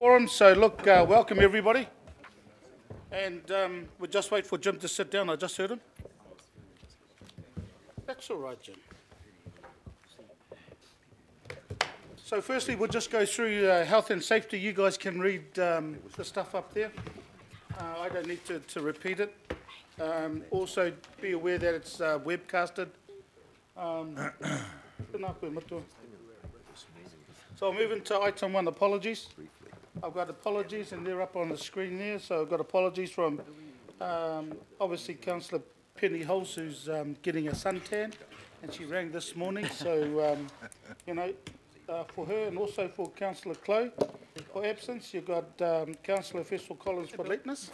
Forum. So look, welcome everybody, and we'll just wait for Jim to sit down. I just heard him. That's all right, Jim. So firstly, we'll just go through health and safety. You guys can read the stuff up there. I don't need to repeat it. Also, be aware that it's webcasted. So I'll move into item 1, apologies. I've got apologies, and they're up on the screen there. So I've got apologies from, obviously, Councillor Penny Hulse, who's getting a suntan, and she rang this morning. So, for her, and also for Councillor Clow for absence. You've got Councillor Festival Collins for lateness.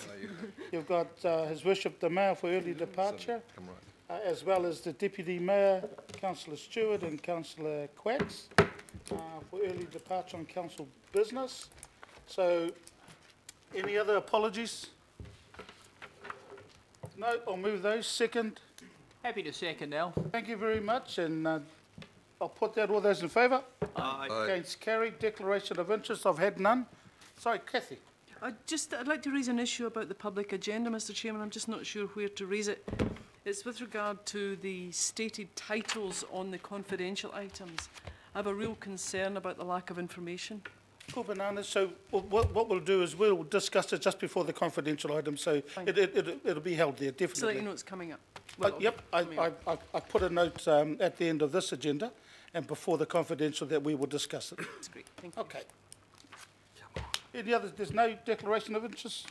You've got His Worship the Mayor for early departure, as well as the Deputy Mayor, Councillor Stewart, and Councillor Quacks for early departure on council business. So, any other apologies? No, I'll move those. Second. Happy to second, Al. Thank you very much, and I'll put that. All those in favour? Aye. Against carried. Declaration of interest. I've had none. Sorry, Kathy. I'd like to raise an issue about the public agenda, Mr. Chairman. I'm just not sure where to raise it. It's with regard to the stated titles on the confidential items. I have a real concern about the lack of information. Cool, bananas. So what we'll do is we'll discuss it just before the confidential item, so it'll be held there, definitely. So that you know it's coming up. Well, yep, I put a note at the end of this agenda and before the confidential that we will discuss it. That's great, thank you. Okay. Any others? There's no declaration of interest?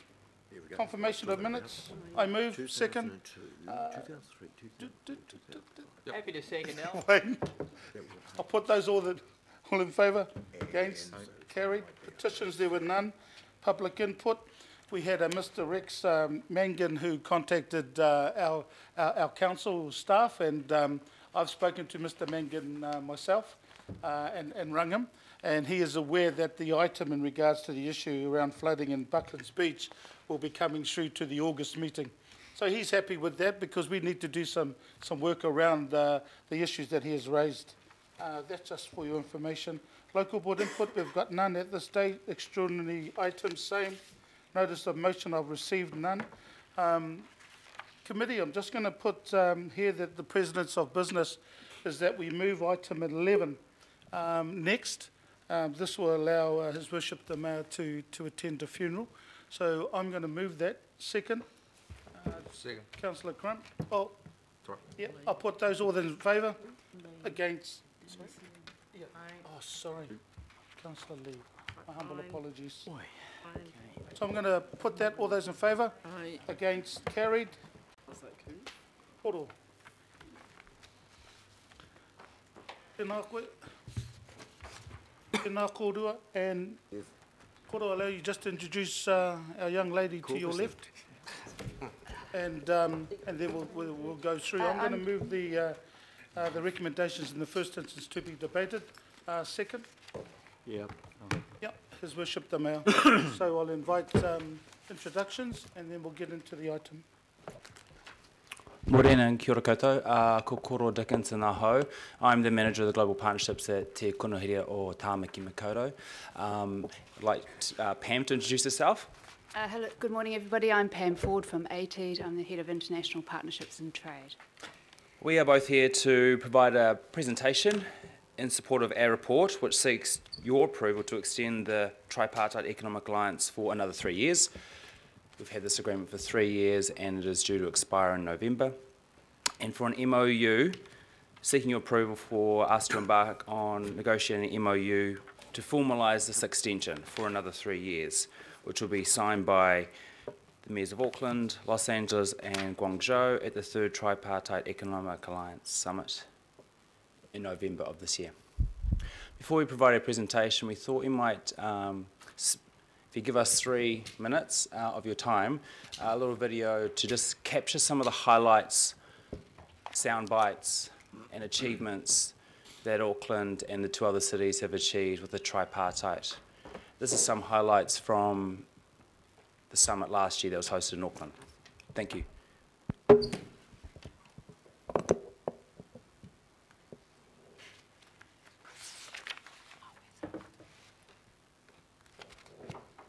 Confirmation of minutes? I move. Second. Happy to second, Al. I'll put those all in favour? Against? Carried. Petitions, there were none. Public input. We had a Mr. Rex Mangan who contacted our council staff, and I've spoken to Mr. Mangan myself and rung him, and he is aware that the item in regards to the issue around flooding in Bucklands Beach will be coming through to the August meeting. So he's happy with that because we need to do some work around the issues that he has raised. That's just for your information. Local board input, we've got none at this date. Extraordinary items, same. Notice of motion, I've received none. Committee, I'm just going to put here that the precedence of business is that we move item 11 next. This will allow His Worship the Mayor to attend the funeral. So I'm going to move that. Second. Second. Councillor Crump. Oh, yeah, I'll put those all in favour. Against. Sorry? Yeah. Oh, sorry. Councillor Lee. My humble apologies. So I'm going to put that, all those in favour? Aye. Against, carried. What's that count? Koro. Tēnā koe. Tēnā kōrua. And Koro, I'll allow you just to introduce our young lady to your left. And then we'll go through. I'm going to move the recommendations in the first instance to be debated. Second. Yeah. Yep, His Worship the Mayor. So I'll invite introductions and then we'll get into the item. Morena and kia ora koutou, ko Koro Dickinson aho. I'm the manager of the Global Partnerships at Te Kunohiria o Tāmaki Makaurau. I'd like Pam to introduce herself. Hello, good morning everybody. I'm Pam Ford from ATED. I'm the Head of International Partnerships and Trade. We are both here to provide a presentation in support of our report, which seeks your approval to extend the Tripartite Economic Alliance for another 3 years. We've had this agreement for 3 years and it is due to expire in November. And for an MOU, seeking your approval for us to embark on negotiating an MOU to formalise this extension for another 3 years, which will be signed by the Mayors of Auckland, Los Angeles and Guangzhou at the 3rd Tripartite Economic Alliance Summit in November of this year. Before we provide a presentation, we thought we might, if you give us 3 minutes of your time, a little video to just capture some of the highlights, sound bites and achievements that Auckland and the 2 other cities have achieved with the tripartite. This is some highlights from the summit last year that was hosted in Auckland. Thank you.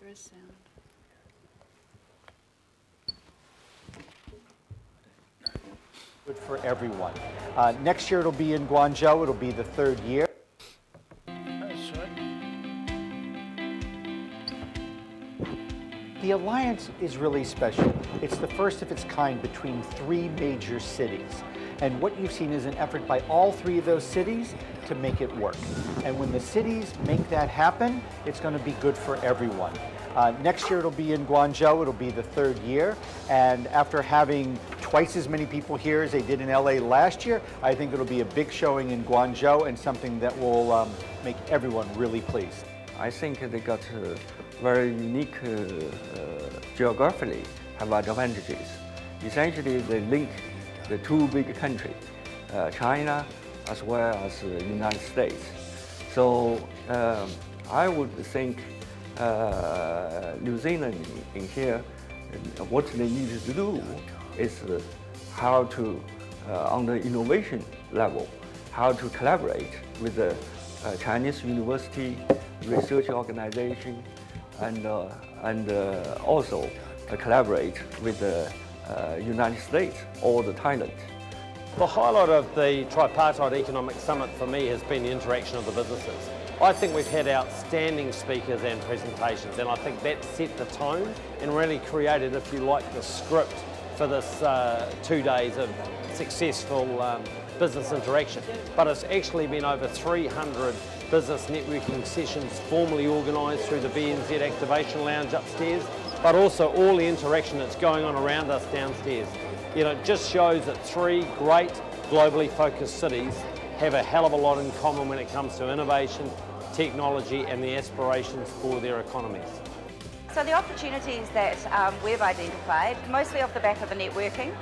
There is sound. Good for everyone. Next year it'll be in Guangzhou. It'll be the 3rd year. That's right. The alliance is really special. It's the first of its kind between 3 major cities. And what you've seen is an effort by all 3 of those cities to make it work. And when the cities make that happen, it's going to be good for everyone. Next year it'll be in Guangzhou. It'll be the 3rd year. And after having twice as many people here as they did in LA last year, I think it'll be a big showing in Guangzhou and something that will make everyone really pleased. I think they got very unique geographically have advantages. Essentially, they link the 2 big countries, China as well as the United States. So I would think New Zealand in here, what they need to do is how to, on the innovation level, how to collaborate with the Chinese university, research organization, and also collaborate with the United States or the Thailand. The highlight of the Tripartite Economic Summit for me has been the interaction of the businesses. I think we've had outstanding speakers and presentations, and I think that set the tone and really created, if you like, the script for this 2 days of successful business interaction. But it's actually been over 300 business networking sessions formally organised through the BNZ Activation Lounge upstairs, but also all the interaction that's going on around us downstairs. You know, it just shows that 3 great globally focused cities have a hell of a lot in common when it comes to innovation, technology and the aspirations for their economies. So the opportunities that we've identified, mostly off the back of the networking,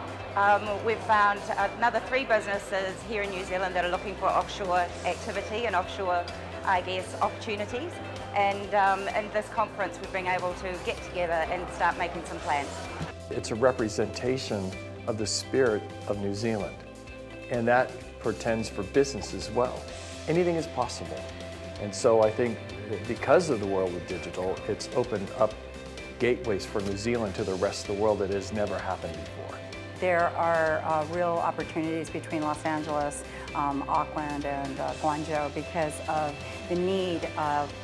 we've found another 3 businesses here in New Zealand that are looking for offshore activity and offshore, I guess, opportunities. And in this conference we've been able to get together and start making some plans. It's a representation of the spirit of New Zealand, and that portends for business as well. Anything is possible. And so I think because of the world of digital, it's opened up gateways for New Zealand to the rest of the world that has never happened before. There are real opportunities between Los Angeles, Auckland and Guangzhou because of the need,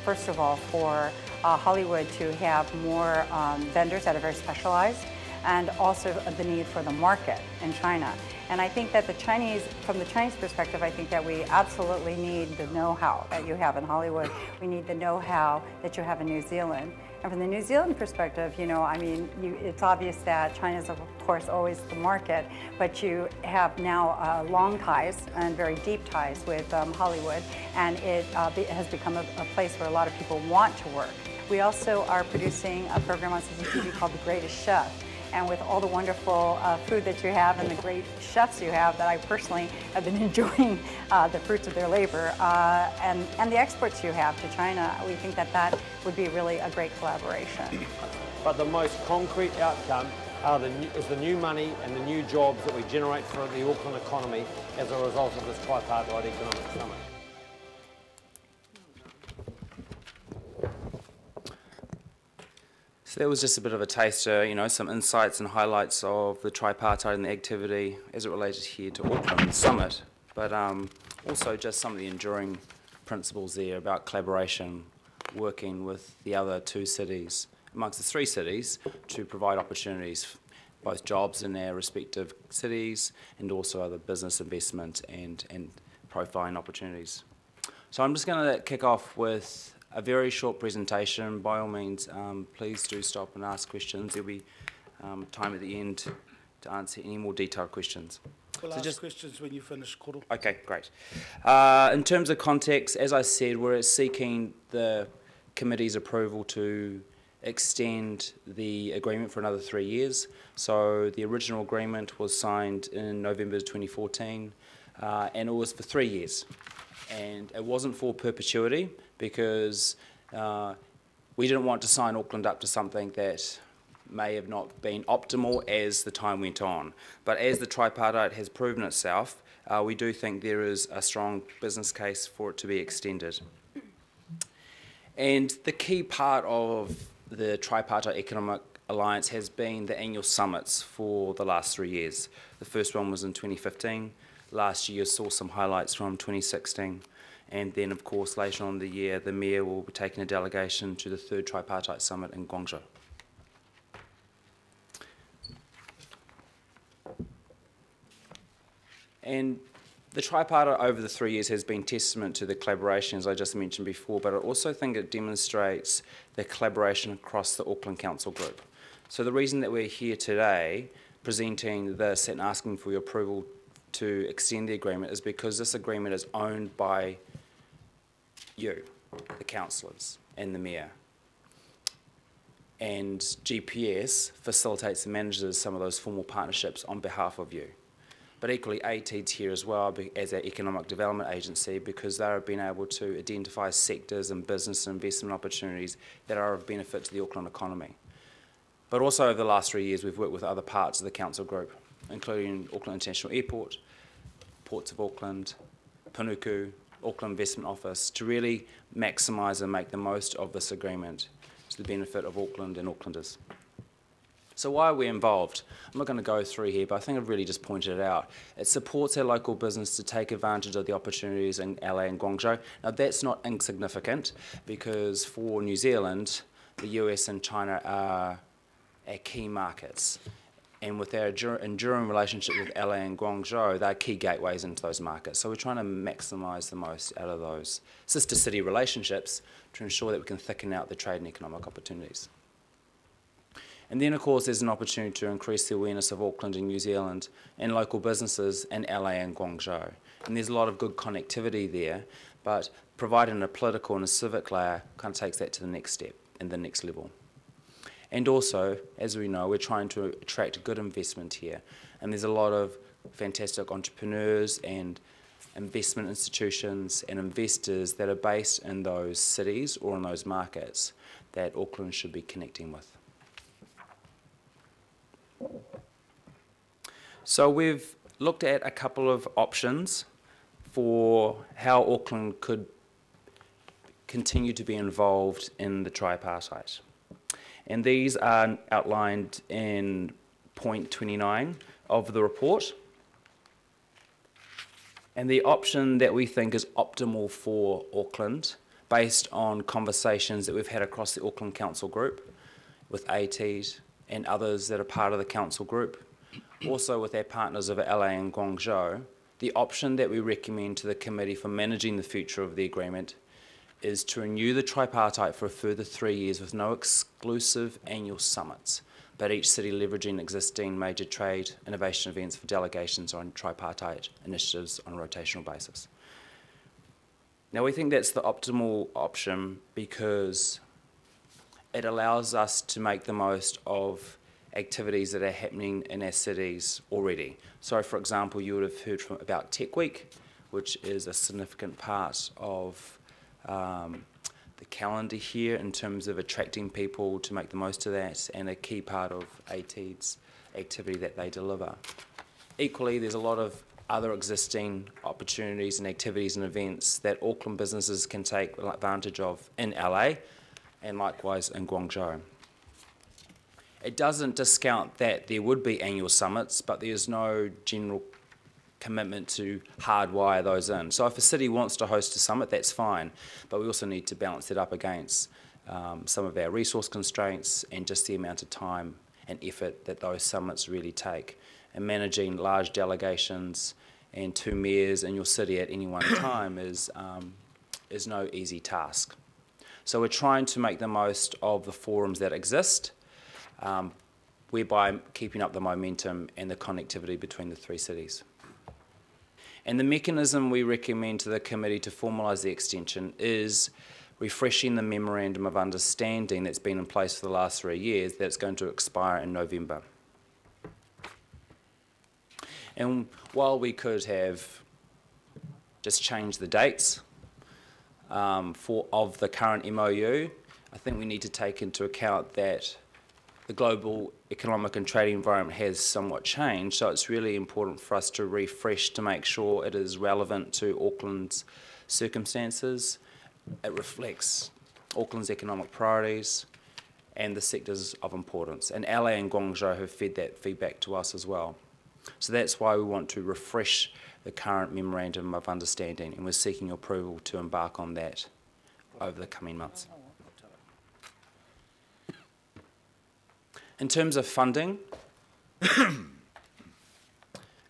first of all, for Hollywood to have more vendors that are very specialized, and also the need for the market in China. And I think that from the Chinese perspective, I think that we absolutely need the know-how that you have in Hollywood. We need the know-how that you have in New Zealand. And from the New Zealand perspective, you know, I mean, it's obvious that China is, of course, always the market, but you have now long ties and very deep ties with Hollywood, and it has become a place where a lot of people want to work. We also are producing a program on CCTV called The Greatest Chef. And with all the wonderful food that you have and the great chefs you have that I personally have been enjoying the fruits of their labor and the exports you have to China, we think that that would be really a great collaboration. But the most concrete outcome is the new money and the new jobs that we generate for the Auckland economy as a result of this Tripartite Economic Summit. So that was just a bit of a taster, you know, some insights and highlights of the tripartite and the activity as it related here to Auckland Summit, but also just some of the enduring principles there about collaboration, working with the other 2 cities, amongst the 3 cities, to provide opportunities, both jobs in their respective cities and also other business investment and profiling opportunities. So I'm just going to kick off with a very short presentation. By all means, please do stop and ask questions. There'll be time at the end to answer any more detailed questions. We'll ask questions when you finish, Koro. Okay, great. In terms of context, as I said, we're seeking the committee's approval to extend the agreement for another 3 years. So the original agreement was signed in November 2014, and it was for 3 years. And it wasn't for perpetuity because we didn't want to sign Auckland up to something that may have not been optimal as the time went on. But as the tripartite has proven itself, we do think there is a strong business case for it to be extended. And the key part of the Tripartite Economic Alliance has been the annual summits for the last 3 years. The first one was in 2015. Last year saw some highlights from 2016. And then, of course, later on in the year, the Mayor will be taking a delegation to the third Tripartite Summit in Guangzhou. And the tripartite over the 3 years has been testament to the collaboration, as I just mentioned before, but I also think it demonstrates the collaboration across the Auckland Council Group. So the reason that we're here today presenting this and asking for your approval to extend the agreement is because this agreement is owned by you, the councillors, and the Mayor. And GPS facilitates and manages some of those formal partnerships on behalf of you. But equally, AT's here as well as our economic development agency because they have been able to identify sectors and business and investment opportunities that are of benefit to the Auckland economy. But also over the last 3 years, we've worked with other parts of the council group, including Auckland International Airport, Ports of Auckland, Panuku, Auckland Investment Office, to really maximise and make the most of this agreement to the benefit of Auckland and Aucklanders. So why are we involved? I'm not going to go through here, but I think I've really just pointed it out. It supports our local business to take advantage of the opportunities in LA and Guangzhou. Now that's not insignificant because for New Zealand, the US and China are our key markets. And with our enduring relationship with LA and Guangzhou, they're key gateways into those markets. So we're trying to maximise the most out of those sister city relationships to ensure that we can thicken out the trade and economic opportunities. And then, of course, there's an opportunity to increase the awareness of Auckland and New Zealand and local businesses in LA and Guangzhou. And there's a lot of good connectivity there, but providing a political and a civic layer kind of takes that to the next step and the next level. And also, as we know, we're trying to attract good investment here. And there's a lot of fantastic entrepreneurs and investment institutions and investors that are based in those cities or in those markets that Auckland should be connecting with. So we've looked at a couple of options for how Auckland could continue to be involved in the tripartite. And these are outlined in point 29 of the report. And the option that we think is optimal for Auckland, based on conversations that we've had across the Auckland Council Group, with ATs and others that are part of the council group, also with our partners of LA and Guangzhou, the option that we recommend to the committee for managing the future of the agreement is to renew the tripartite for a further 3 years with no exclusive annual summits, but each city leveraging existing major trade innovation events for delegations on tripartite initiatives on a rotational basis. Now, we think that's the optimal option because it allows us to make the most of activities that are happening in our cities already. So, for example, you would have heard about Tech Week, which is a significant part of the calendar here in terms of attracting people to make the most of that, and a key part of AT's activity that they deliver. Equally, there's a lot of other existing opportunities and activities and events that Auckland businesses can take advantage of in LA and likewise in Guangzhou. It doesn't discount that there would be annual summits, but there's no general commitment to hardwire those in. So if a city wants to host a summit, that's fine, but we also need to balance it up against some of our resource constraints and just the amount of time and effort that those summits really take. And managing large delegations and 2 mayors in your city at any one time is no easy task. So we're trying to make the most of the forums that exist, whereby keeping up the momentum and the connectivity between the 3 cities. And the mechanism we recommend to the committee to formalise the extension is refreshing the Memorandum of Understanding that's been in place for the last 3 years that's going to expire in November. And while we could have just changed the dates of the current MOU, I think we need to take into account that the global economic and trading environment has somewhat changed, so it's really important for us to refresh to make sure it is relevant to Auckland's circumstances. It reflects Auckland's economic priorities and the sectors of importance. And LA and Guangzhou have fed that feedback to us as well. So that's why we want to refresh the current Memorandum of Understanding, and we're seeking approval to embark on that over the coming months. In terms of funding,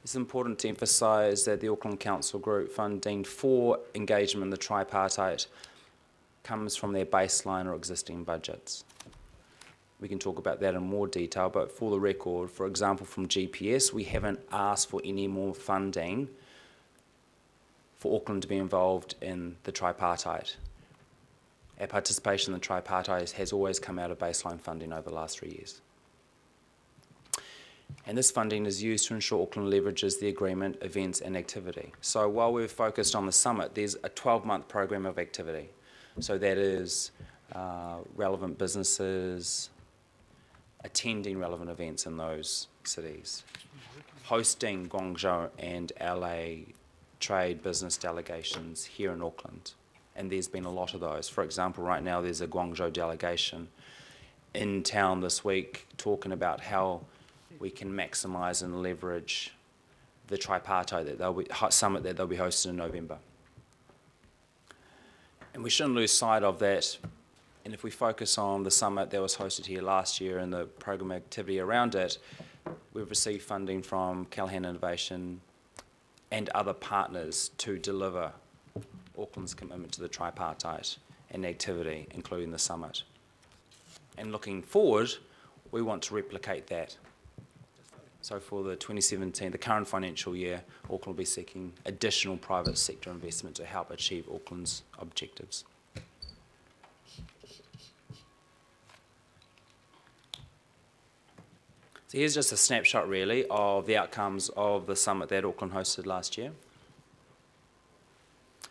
it's important to emphasise that the Auckland Council Group funding for engagement in the tripartite comes from their baseline or existing budgets. We can talk about that in more detail, but for the record, for example, from GPS, we haven't asked for any more funding for Auckland to be involved in the tripartite. Our participation in the tripartite has always come out of baseline funding over the last 3 years. And this funding is used to ensure Auckland leverages the agreement, events and activity. So while we're focused on the summit, there's a 12-month program of activity. So that is relevant businesses attending relevant events in those cities, hosting Guangzhou and LA trade business delegations here in Auckland. And there's been a lot of those. For example, right now there's a Guangzhou delegation in town this week talking about how we can maximise and leverage the tripartite summit that they'll be hosting in November. And we shouldn't lose sight of that. And if we focus on the summit that was hosted here last year and the program activity around it, we've received funding from Callaghan Innovation and other partners to deliver Auckland's commitment to the tripartite and activity, including the summit. And looking forward, we want to replicate that. So for the 2017, the current financial year, Auckland will be seeking additional private sector investment to help achieve Auckland's objectives. So here's just a snapshot really of the outcomes of the summit that Auckland hosted last year.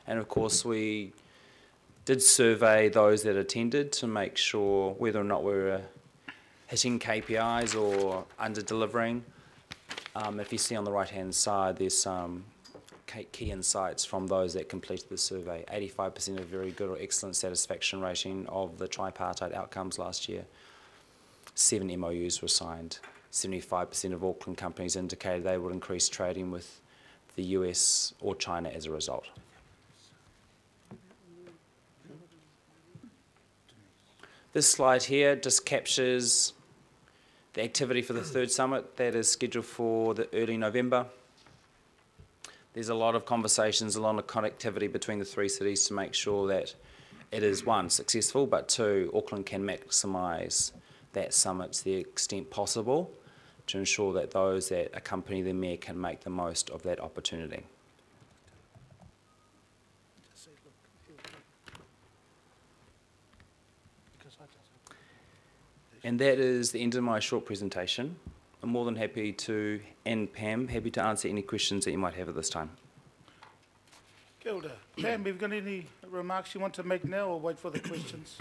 And of course we did survey those that attended to make sure whether or not we were hitting KPIs or under-delivering. If you see on the right-hand side, there's some key insights from those that completed the survey. 85% of very good or excellent satisfaction rating of the tripartite outcomes last year. 7 MOUs were signed. 75% of Auckland companies indicated they would increase trading with the US or China as a result. This slide here just captures the activity for the third summit that is scheduled for the early November. There's a lot of conversations, a lot of connectivity between the three cities to make sure that it is, one, successful, but two, Auckland can maximise that summit to the extent possible to ensure that those that accompany the mayor can make the most of that opportunity. And that is the end of my short presentation. I'm more than happy to, and Pam, happy to answer any questions that you might have at this time. Kia ora. Pam, have you got any remarks you want to make now or wait for the questions?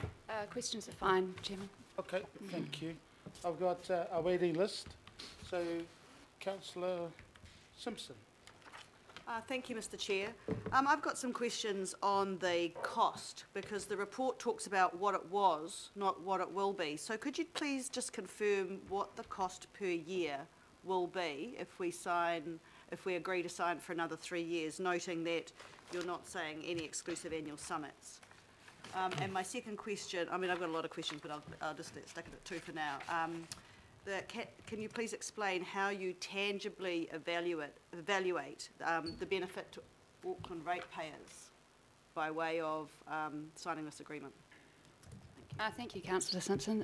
Questions are fine, Chairman. Okay, thank you. I've got a waiting list. So, Councillor Simpson. Thank you, Mr. Chair. I've got some questions on the cost because the report talks about what it was, not what it will be. So could you please just confirm what the cost per year will be if we agree to sign for another 3 years, noting that you're not saying any exclusive annual summits? And my second question, I mean, I've got a lot of questions, but I'll just stick it at 2 for now. Can you please explain how you tangibly evaluate the benefit to Auckland ratepayers by way of signing this agreement? Thank you, Councillor Simpson.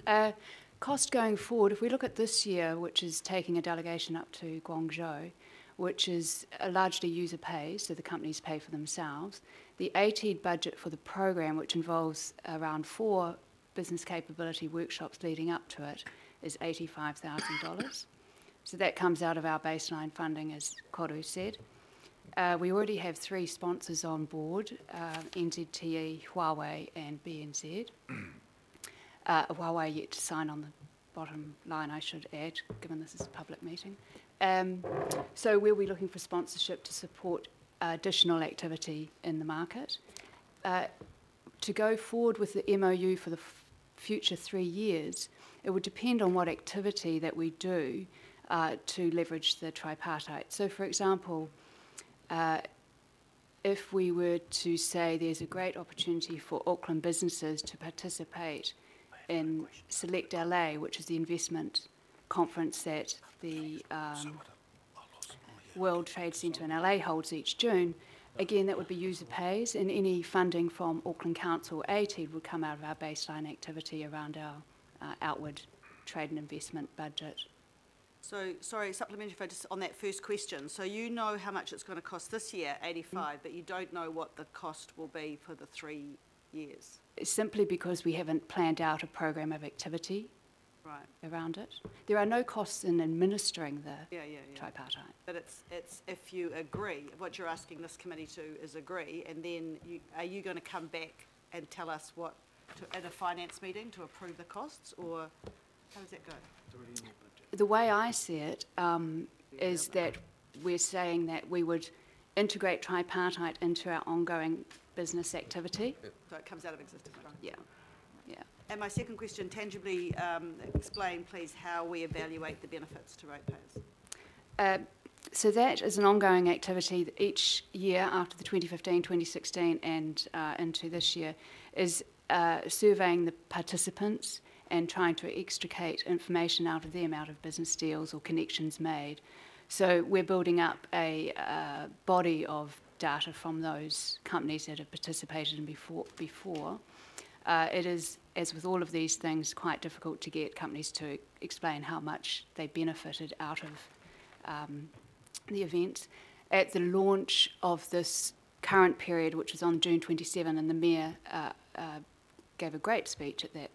Cost going forward, if we look at this year, which is taking a delegation up to Guangzhou, which is largely user pays, so the companies pay for themselves, the ATED budget for the program, which involves around 4 business capability workshops leading up to it, is $85,000. So that comes out of our baseline funding, as Koru said. We already have 3 sponsors on board, NZTE, Huawei and BNZ. Huawei yet to sign on the bottom line, I should add, given this is a public meeting. So we'll be looking for sponsorship to support additional activity in the market. To go forward with the MOU for the future 3 years, it would depend on what activity that we do to leverage the tripartite. So, for example, if we were to say there's a great opportunity for Auckland businesses to participate in Select LA, which is the investment conference that the World Trade Centre in LA holds each June, again, that would be user pays, and any funding from Auckland Council AT would come out of our baseline activity around our outward trade and investment budget. So, sorry, supplementary for just on that first question. So you know how much it's going to cost this year, 85, but you don't know what the cost will be for the 3 years? Simply because we haven't planned out a program of activity around it. There are no costs in administering the tripartite. But it's if you agree, what you're asking this committee to is agree, and then are you going to come back and tell us what, at a finance meeting to approve the costs, or how does that go? The way I see it is that we're saying that we would integrate tripartite into our ongoing business activity. So it comes out of existing funds? Yeah. Yeah. And my second question, tangibly explain, please, how we evaluate the benefits to ratepayers. So that is an ongoing activity that each year after the 2015, 2016 and into this year is surveying the participants and trying to extricate information out of them, out of business deals or connections made. So we're building up a body of data from those companies that have participated in before. It is, as with all of these things, quite difficult to get companies to explain how much they benefited out of the event. At the launch of this current period, which was on June 27, and the Mayor gave a great speech at that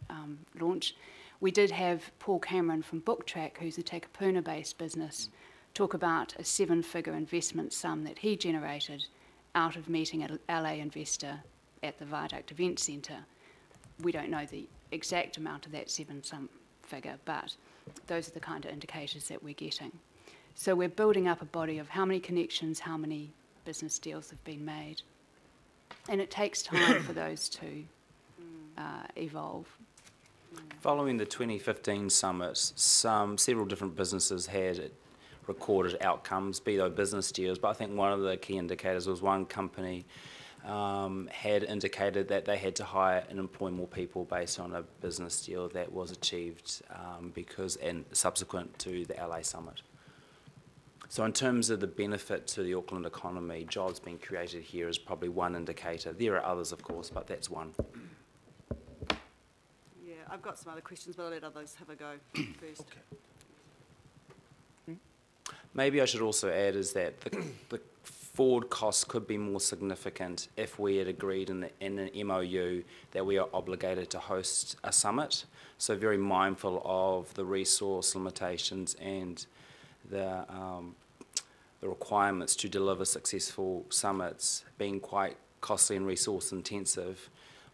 launch, we did have Paul Cameron from BookTrack, who's a Takapuna-based business, talk about a 7-figure investment sum that he generated out of meeting an LA investor at the Viaduct Event Centre. We don't know the exact amount of that 7-some figure, but those are the kind of indicators that we're getting. So we're building up a body of how many connections, how many business deals have been made. And it takes time for those to evolve. Following the 2015 summit, several different businesses had recorded outcomes, be those business deals, but I think one of the key indicators was one company had indicated that they had to hire and employ more people based on a business deal that was achieved and subsequent to the LA summit. So in terms of the benefit to the Auckland economy, jobs being created here is probably one indicator. There are others, of course, but that's one. Yeah, I've got some other questions, but I'll let others have a go first. Okay. Maybe I should also add is that the forward costs could be more significant if we had agreed in an MOU that we are obligated to host a summit. So very mindful of the resource limitations and the requirements to deliver successful summits being quite costly and resource intensive.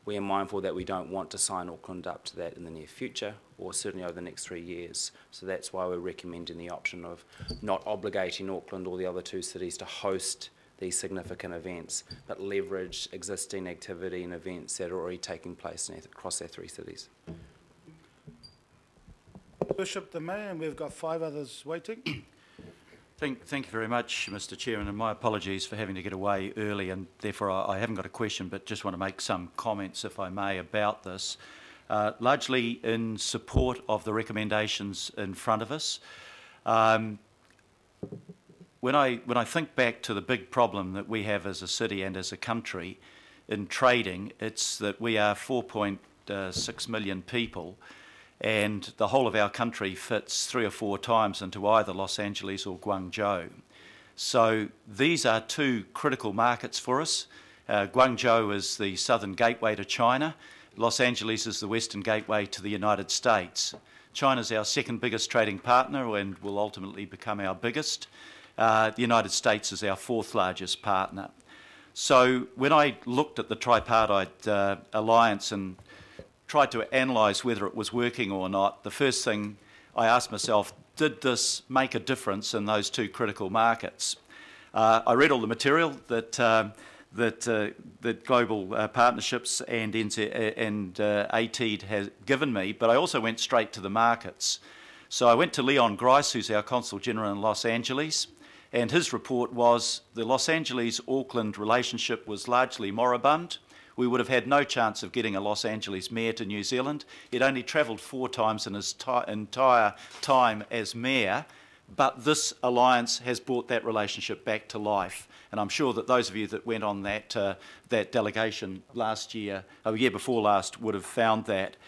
We are mindful that we don't want to sign Auckland up to that in the near future, or certainly over the next 3 years. So that's why we're recommending the option of not obligating Auckland or the other 2 cities to host these significant events, but leverage existing activity and events that are already taking place across our 3 cities. Bishop the Mayor, and we've got 5 others waiting. Thank you very much, Mr. Chairman, and my apologies for having to get away early, and therefore I haven't got a question, but just want to make some comments, if I may, about this. Largely in support of the recommendations in front of us. When I think back to the big problem that we have as a city and as a country in trading, it's that we are 4.6 million people, and the whole of our country fits 3 or 4 times into either Los Angeles or Guangzhou. So these are 2 critical markets for us. Guangzhou is the southern gateway to China. Los Angeles is the western gateway to the United States. China's our 2nd biggest trading partner and will ultimately become our biggest. The United States is our 4th largest partner. So when I looked at the tripartite alliance and tried to analyse whether it was working or not, the first thing I asked myself, did this make a difference in those 2 critical markets? I read all the material that that Global Partnerships and ATEED has given me, but I also went straight to the markets. So I went to Leon Grice, who's our Consul General in Los Angeles, and his report was the Los Angeles-Auckland relationship was largely moribund. We would have had no chance of getting a Los Angeles mayor to New Zealand. He'd only travelled 4 times in his entire time as mayor, but this alliance has brought that relationship back to life. And I'm sure that those of you that went on that, that delegation last year, or year before last, would have found that.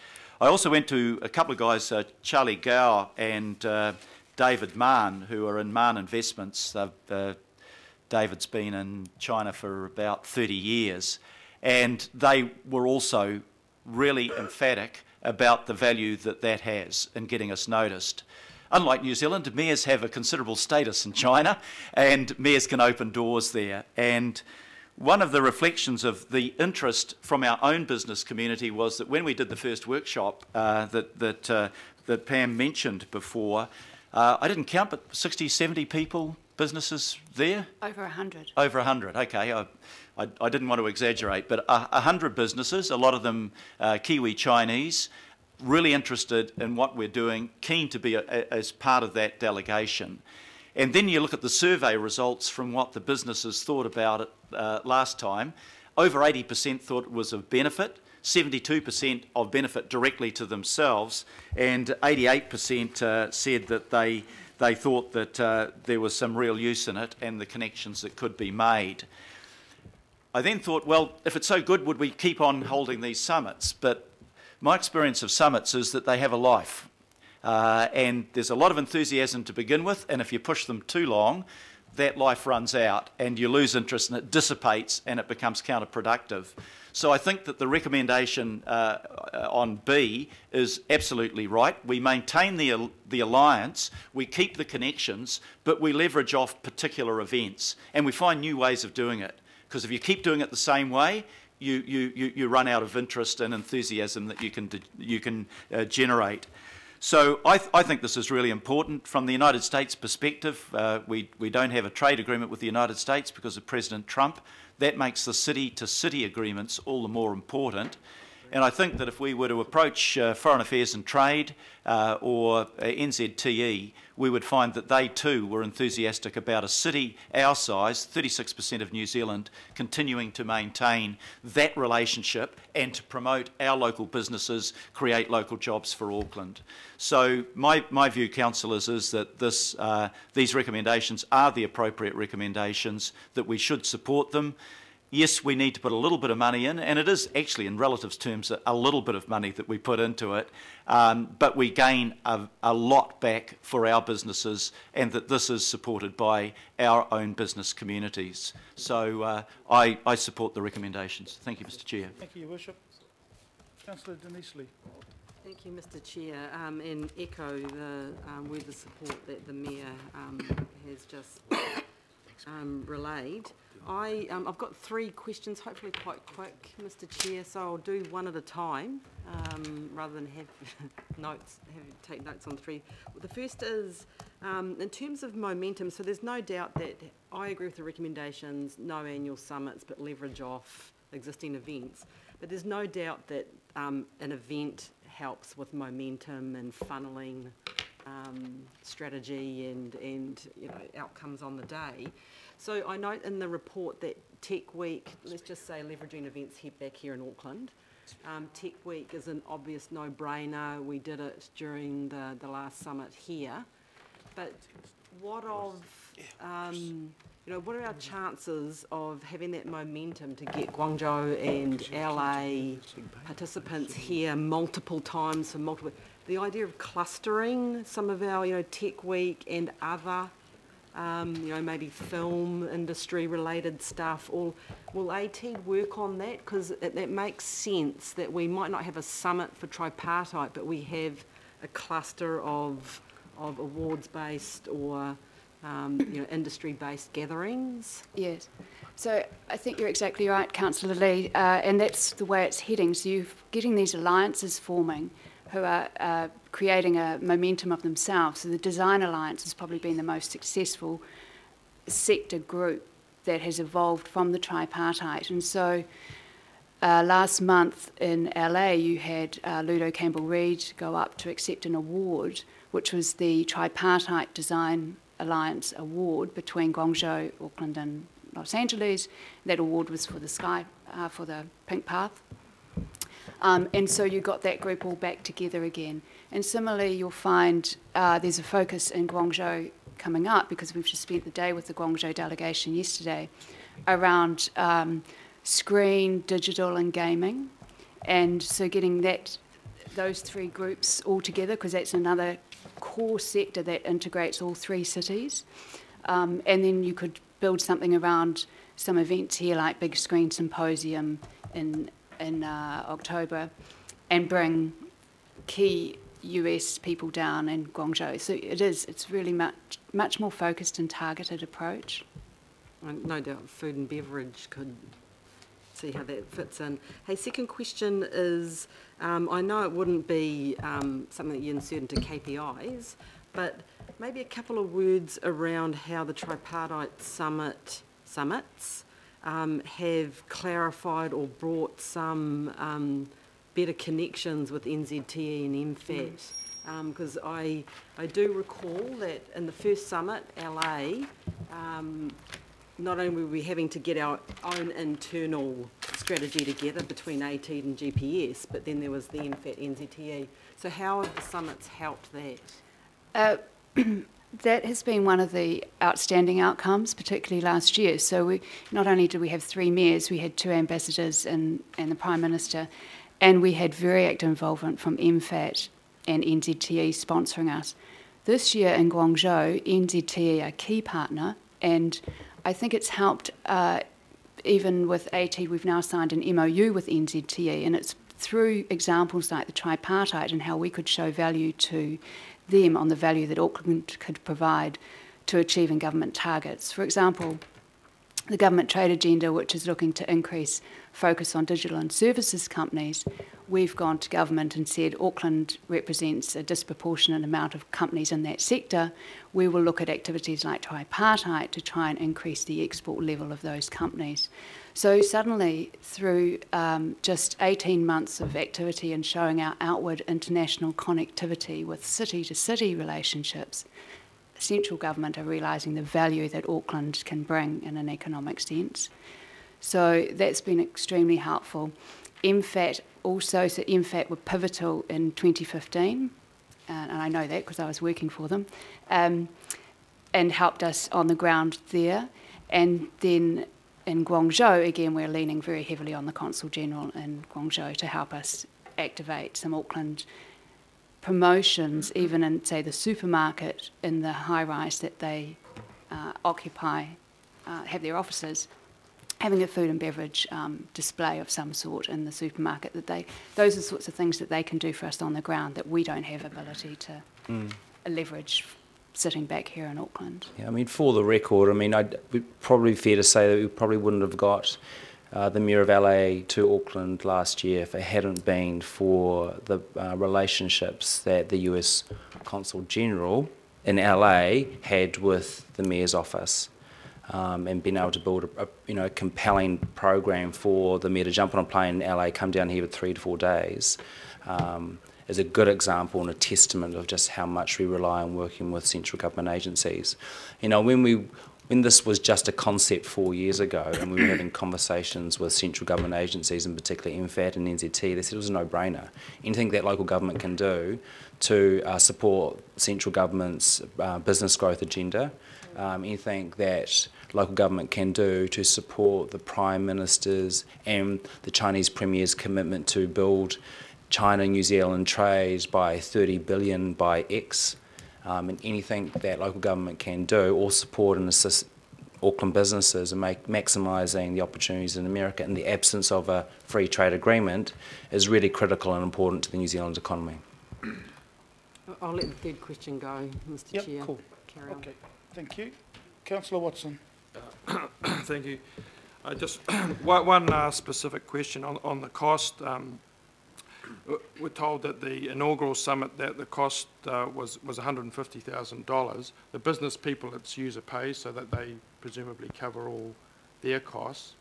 I also went to a couple of guys, Charlie Gao and David Mann, who are in Mann Investments. David's been in China for about 30 years. And they were also really emphatic about the value that that has in getting us noticed. Unlike New Zealand, mayors have a considerable status in China, and mayors can open doors there. And one of the reflections of the interest from our own business community was that when we did the first workshop that Pam mentioned before, I didn't count, but 60, 70 people, businesses there? Over 100. Over 100, okay. I didn't want to exaggerate, but 100 businesses, a lot of them Kiwi Chinese, really interested in what we're doing, keen to be as part of that delegation. And then you look at the survey results from what the businesses thought about it last time. Over 80% thought it was of benefit, 72% of benefit directly to themselves, and 88% said that they thought that there was some real use in it and the connections that could be made. I then thought, well, if it's so good, would we keep on holding these summits? But my experience of summits is that they have a life. And there's a lot of enthusiasm to begin with, and if you push them too long, that life runs out and you lose interest and it dissipates and it becomes counterproductive. So I think that the recommendation on B is absolutely right. We maintain the alliance, we keep the connections, but we leverage off particular events and we find new ways of doing it. Because if you keep doing it the same way, you run out of interest and enthusiasm that you can generate. So I think this is really important. From the United States perspective, we don't have a trade agreement with the United States because of President Trump. That makes the city-to-city agreements all the more important. And I think that if we were to approach Foreign Affairs and Trade or NZTE, we would find that they too were enthusiastic about a city our size, 36% of New Zealand, continuing to maintain that relationship and to promote our local businesses, create local jobs for Auckland. So my view, councillors, is that these recommendations are the appropriate recommendations, that we should support them. Yes, we need to put a little bit of money in, and it is actually in relative terms a little bit of money that we put into it, but we gain a lot back for our businesses, and that this is supported by our own business communities. So I support the recommendations. Thank you, Mr Chair. Thank you, Your Worship. Councillor Denise Lee. Thank you, Mr Chair, and echo with the support that the Mayor has just relayed. I've got 3 questions, hopefully quite quick, Mr Chair, so I'll do one at a time rather than have take notes on 3. The first is, in terms of momentum, so there's no doubt that I agree with the recommendations, no annual summits, but leverage off existing events. But there's no doubt that an event helps with momentum and funneling strategy and outcomes on the day. So I note in the report that Tech Week, let's just say leveraging events back here in Auckland, Tech Week is an obvious no-brainer. We did it during the last summit here. But what of, what are our chances of having that momentum to get Guangzhou and LA participants here multiple times for multiple? The idea of clustering some of our, Tech Week and other maybe film industry related stuff, or will ATEED work on that? Because that makes sense that we might not have a summit for tripartite, but we have a cluster of awards based or industry based gatherings. Yes, so I think you're exactly right, Councillor Lee, and that's the way it's heading. So you're getting these alliances forming who are creating a momentum of themselves. So the Design Alliance has probably been the most successful sector group that has evolved from the tripartite. And so last month in LA, you had Ludo Campbell-Reid go up to accept an award, which was the Tripartite Design Alliance Award between Guangzhou, Auckland and Los Angeles. That award was for the sky, for the Pink Path. And so you got that group all back together again. And similarly, you'll find there's a focus in Guangzhou coming up, because we've just spent the day with the Guangzhou delegation yesterday, around screen, digital and gaming. And so getting those three groups all together, because that's another core sector that integrates all three cities. And then you could build something around some events here, like Big Screen Symposium in October, and bring key US people down in Guangzhou. So it's really much more focused and targeted approach. No doubt food and beverage could see how that fits in. Hey, second question is, I know it wouldn't be something that you insert into KPIs, but maybe a couple of words around how the tripartite summits have clarified or brought some better connections with NZTE and MFAT. Because I do recall that in the first summit, LA, not only were we having to get our own internal strategy together between AT and GPS, but then there was the MFAT NZTE. So how have the summits helped that? That has been one of the outstanding outcomes, particularly last year. So not only did we have 3 mayors, we had 2 ambassadors and the Prime Minister, and we had very active involvement from MFAT and NZTE sponsoring us. This year in Guangzhou, NZTE are a key partner, and I think it's helped, even with AT, we've now signed an MOU with NZTE, and it's through examples like the tripartite and how we could show value to them on the value that Auckland could provide to achieving government targets. For example, the government trade agenda, which is looking to increase focus on digital and services companies, we've gone to government and said Auckland represents a disproportionate amount of companies in that sector. We will look at activities like tripartite to try and increase the export level of those companies. So suddenly, through just 18 months of activity and showing our outward international connectivity with city-to-city relationships, central government are realising the value that Auckland can bring in an economic sense. So that's been extremely helpful. MFAT also, so MFAT were pivotal in 2015, and I know that because I was working for them, and helped us on the ground there. And then in Guangzhou, again, we're leaning very heavily on the Consul General in Guangzhou to help us activate some Auckland promotions, even in, say, the supermarket in the high-rise that they occupy, have their offices, having a food and beverage display of some sort in the supermarket. Those are the sorts of things that they can do for us on the ground that we don't have ability to leverage sitting back here in Auckland. Yeah, I mean, for the record, I mean, it'd probably be fair to say that we probably wouldn't have got the Mayor of LA to Auckland last year if it hadn't been for the relationships that the US Consul General in LA had with the Mayor's office, and being able to build a compelling program for the Mayor to jump on a plane in LA, come down here for 3 to 4 days, is a good example and a testament of just how much we rely on working with central government agencies. You know, when this was just a concept 4 years ago and we were having conversations with central government agencies, and particularly MFAT and NZT, they said it was a no-brainer. Anything that local government can do to support central government's business growth agenda, anything that local government can do to support the Prime Minister's and the Chinese Premier's commitment to build China-New Zealand trade by 30 billion by X, and anything that local government can do or support and assist Auckland businesses and maximising the opportunities in America in the absence of a free trade agreement is really critical and important to the New Zealand economy. I'll let the third question go, Mr. Chair. Cool. Carry on. Okay, thank you. Councillor Watson. Thank you. Just one specific question on the cost. We're told that the inaugural summit that the cost was $150,000. The business people, it's user pays, so that they presumably cover all their costs,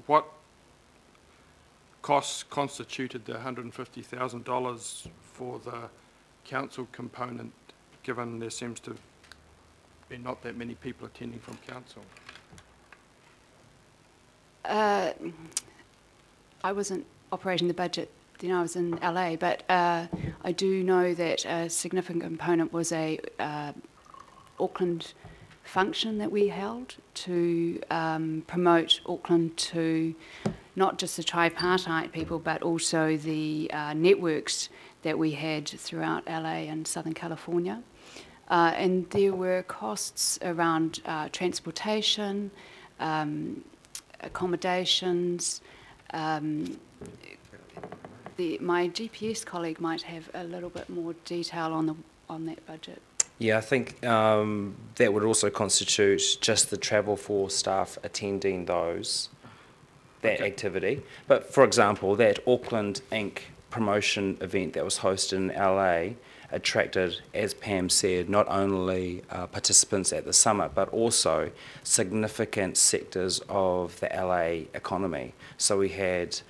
what costs constituted the $150,000 for the council component, given there seems to be not that many people attending from council? I wasn't operating the budget then, I was in LA, but I do know that a significant component was a Auckland function that we held to promote Auckland to not just the tripartite people, but also the networks that we had throughout LA and Southern California. And there were costs around transportation, accommodations. My GPS colleague might have a little bit more detail on that budget. Yeah, I think that would also constitute just the travel for staff attending that activity. But for example, that Auckland Inc. promotion event that was hosted in LA attracted, as Pam said, not only participants at the summit, but also significant sectors of the LA economy. So we had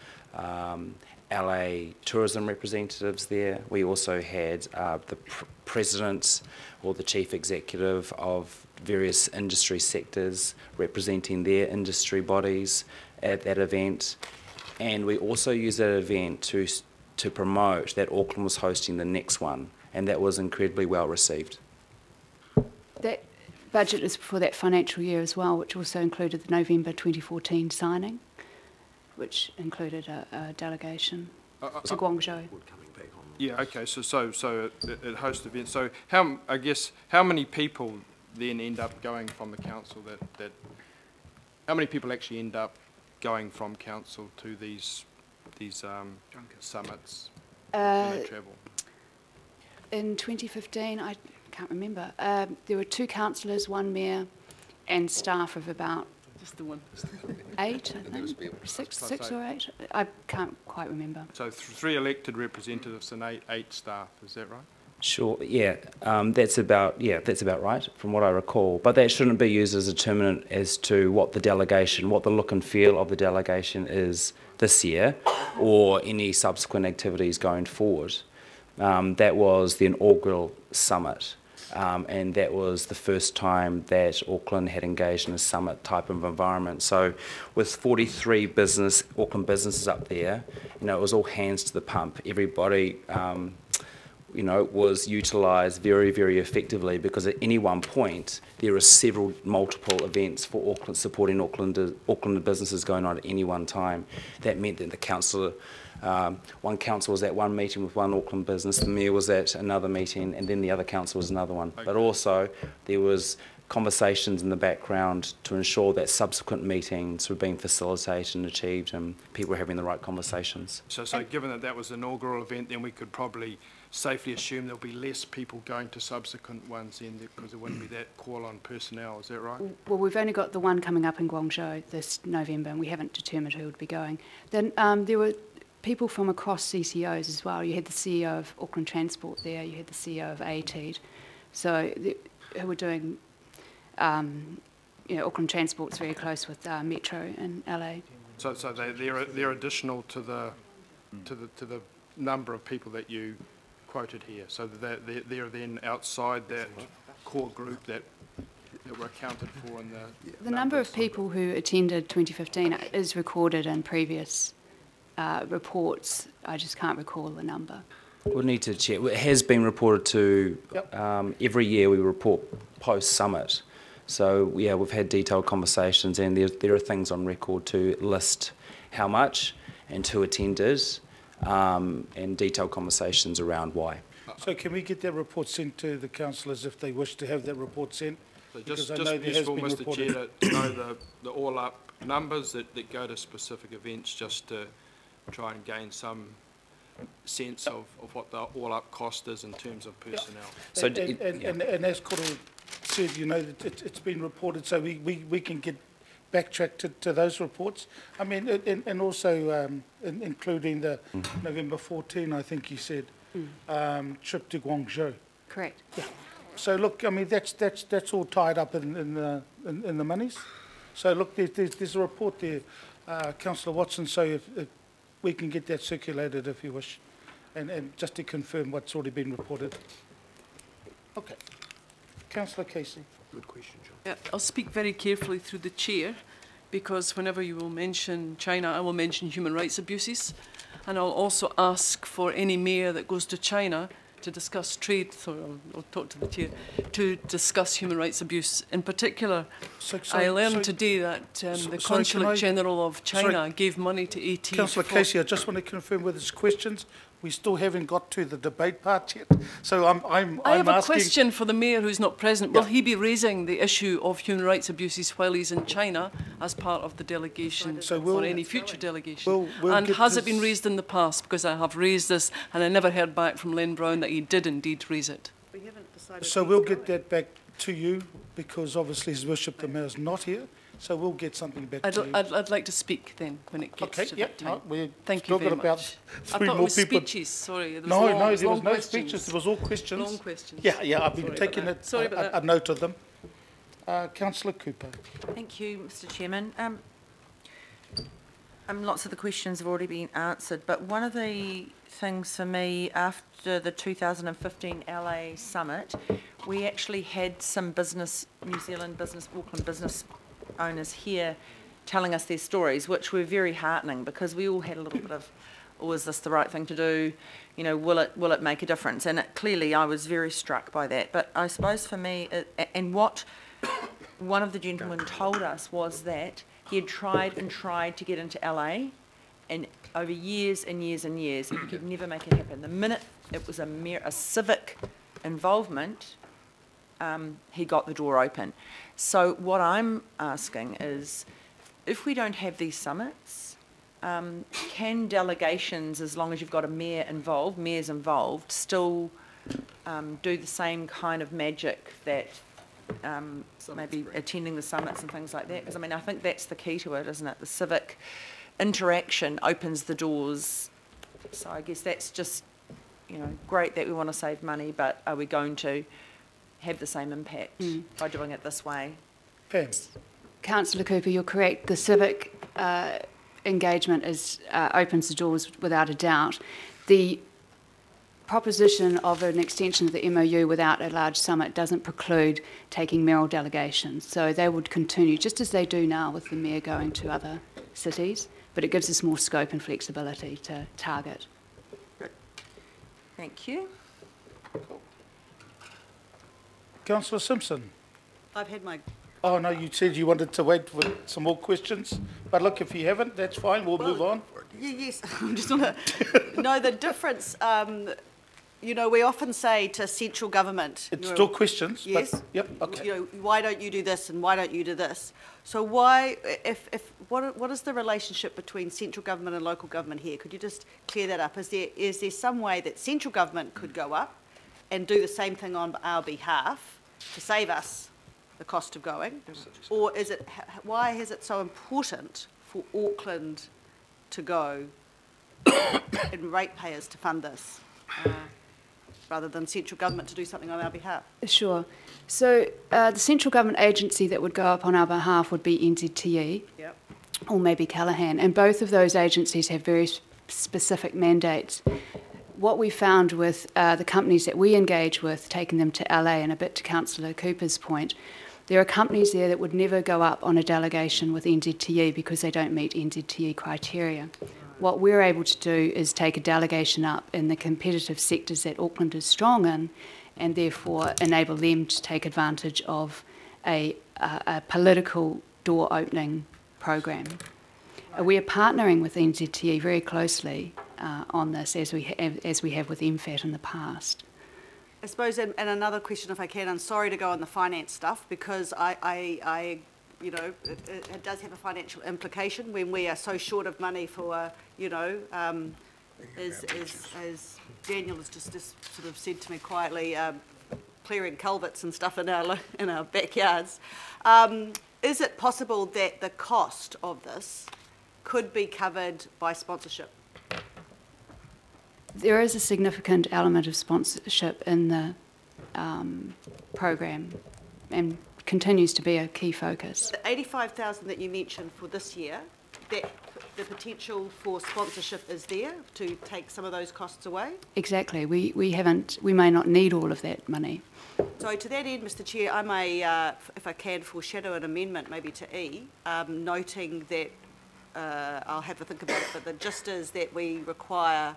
LA tourism representatives there. We also had the president or the chief executive of various industry sectors representing their industry bodies at that event. And we also used that event to promote that Auckland was hosting the next one, and that was incredibly well received. That budget is for that financial year as well, which also included the November 2014 signing, which included a delegation to Guangzhou. Yeah, okay, so it hosts events. So how many people then end up going from the council how many people actually end up going from council to these summits when they travel? In 2015, I can't remember, there were 2 councillors, 1 mayor, and staff of about just the one. 8, I think. 6 or 8. I can't quite remember. So 3 elected representatives and 8 staff. Is that right? Sure. Yeah, that's about right from what I recall. But that shouldn't be used as a determinant as to what the look and feel of the delegation is this year, or any subsequent activities going forward. That was the inaugural summit. And that was the first time that Auckland had engaged in a summit type of environment. So with 43 Auckland businesses up there, it was all hands to the pump. Everybody, was utilised very, very effectively, because at any one point there are multiple events for Auckland, supporting Auckland businesses going on at any one time. That meant that the councillor, one council was at one meeting with one Auckland business, the mayor was at another meeting, and then the other council was another one. Okay. But also there was conversations in the background to ensure that subsequent meetings were being facilitated and achieved, and people were having the right conversations. So given that was an inaugural event, then we could probably safely assume there'll be less people going to subsequent ones then, because there wouldn't be that call on personnel. Is that right? Well, we've only got the one coming up in Guangzhou this November, and we haven't determined who would be going. Then there were people from across CCOs as well. You had the CEO of Auckland Transport there, you had the CEO of ATED, so who were doing, Auckland Transport's very close with Metro in LA. So they're additional to the number of people that you quoted here. So they're then outside that core group that were accounted for in the number of people who attended 2015 is recorded in previous reports. I just can't recall the number. We'll need to check. It has been reported to, every year we report post-summit. So yeah, we've had detailed conversations, and there are things on record to list how much and who attended, and detailed conversations around why. So can we get that report sent to the councillors if they wish to have that report sent? So just useful, Mr. Chair, to know the all-up numbers that go to specific events, just to try and gain some sense of what the all-up cost is in terms of personnel. So and as Koro said, it's been reported, so we can get backtrack to those reports. I mean, and also including the November 14, I think you said, trip to Guangzhou. Correct. Yeah. So look, I mean, that's all tied up in the monies. So look, there's a report there, Councillor Watson, so if we can get that circulated if you wish, and just to confirm what's already been reported. Okay. Councillor Casey. Good question, John. Yeah, I'll speak very carefully through the chair, because whenever you will mention China, I will mention human rights abuses, and I'll also ask for any mayor that goes to China to discuss trade, so I'll talk to the chair, to discuss human rights abuse. In particular, I learned today that the Consulate General of China gave money to AT. Councillor Casey, I just want to confirm with his questions. We still haven't got to the debate part yet. So I have a question for the mayor who's not present. Will he be raising the issue of human rights abuses while he's in China as part of the delegation or any future delegation? And has it been raised in the past? Because I have raised this and I never heard back from Len Brown that he did indeed raise it. We haven't decided. So we'll get that back to you, because obviously His Worship the Mayor's not here. So we'll get something back to you. I'd like to speak then when it gets to that time. Thank you very much. I thought it was speeches, sorry. No, there was no speeches, there was all questions. Long questions. Yeah, I've been taking a note of them. Councillor Cooper. Thank you, Mr Chairman. Lots of the questions have already been answered, but one of the things for me after the 2015 LA Summit, we actually had some New Zealand business, Auckland business owners here telling us their stories, which were very heartening, because we all had a little bit of, oh, is this the right thing to do? You know, will it make a difference? And clearly I was very struck by that. But I suppose for me, and what one of the gentlemen told us was that he had tried and tried to get into LA, and over years and years and years, he could never make it happen. The minute it was a civic involvement, he got the door open. So what I'm asking is, if we don't have these summits, can delegations, as long as you've got a mayors involved, still do the same kind of magic that maybe attending the summits and things like that? Because I mean, I think that's the key to it, isn't it? The civic interaction opens the doors. So I guess that's just, you know, great that we want to save money, but are we going to have the same impact by doing it this way? Pam. Councillor Cooper, you're correct. The civic engagement opens the doors without a doubt. The proposition of an extension of the MOU without a large summit doesn't preclude taking mayoral delegations. So they would continue, just as they do now with the mayor going to other cities, but it gives us more scope and flexibility to target. Thank you. Councillor Simpson. I've had my... Oh, no, you said you wanted to wait for some more questions. But look, if you haven't, that's fine. We'll move on. Yes, I just want to know the difference. You know, we often say to central government... It's still questions. Yes. But, yep, okay. You know, why don't you do this and why don't you do this? So why, what is the relationship between central government and local government here? Could you just clear that up? Is there some way that central government could go up and do the same thing on our behalf to save us the cost of going? Or is it, why is it so important for Auckland to go and ratepayers to fund this rather than central government to do something on our behalf? Sure. So the central government agency that would go up on our behalf would be NZTE, yep, or maybe Callaghan, and both of those agencies have very specific mandates. What we found with the companies that we engage with, taking them to LA, and a bit to Councillor Cooper's point, there are companies there that would never go up on a delegation with NZTE because they don't meet NZTE criteria. What we're able to do is take a delegation up in the competitive sectors that Auckland is strong in, and therefore enable them to take advantage of a political door opening program. We are partnering with NZTE very closely on this, as we have with MFAT in the past. I suppose, and another question if I can, I'm sorry to go on the finance stuff, because I you know, it does have a financial implication when we are so short of money for, you know, as Daniel has just sort of said to me quietly, clearing culverts and stuff in our backyards. Is it possible that the cost of this could be covered by sponsorship? There is a significant element of sponsorship in the program and continues to be a key focus. The 85,000 that you mentioned for this year, that the potential for sponsorship is there to take some of those costs away? Exactly. We may not need all of that money. So to that end, Mr Chair, I may, if I can, foreshadow an amendment maybe to E, noting that, I'll have a think about it, but the gist is that we require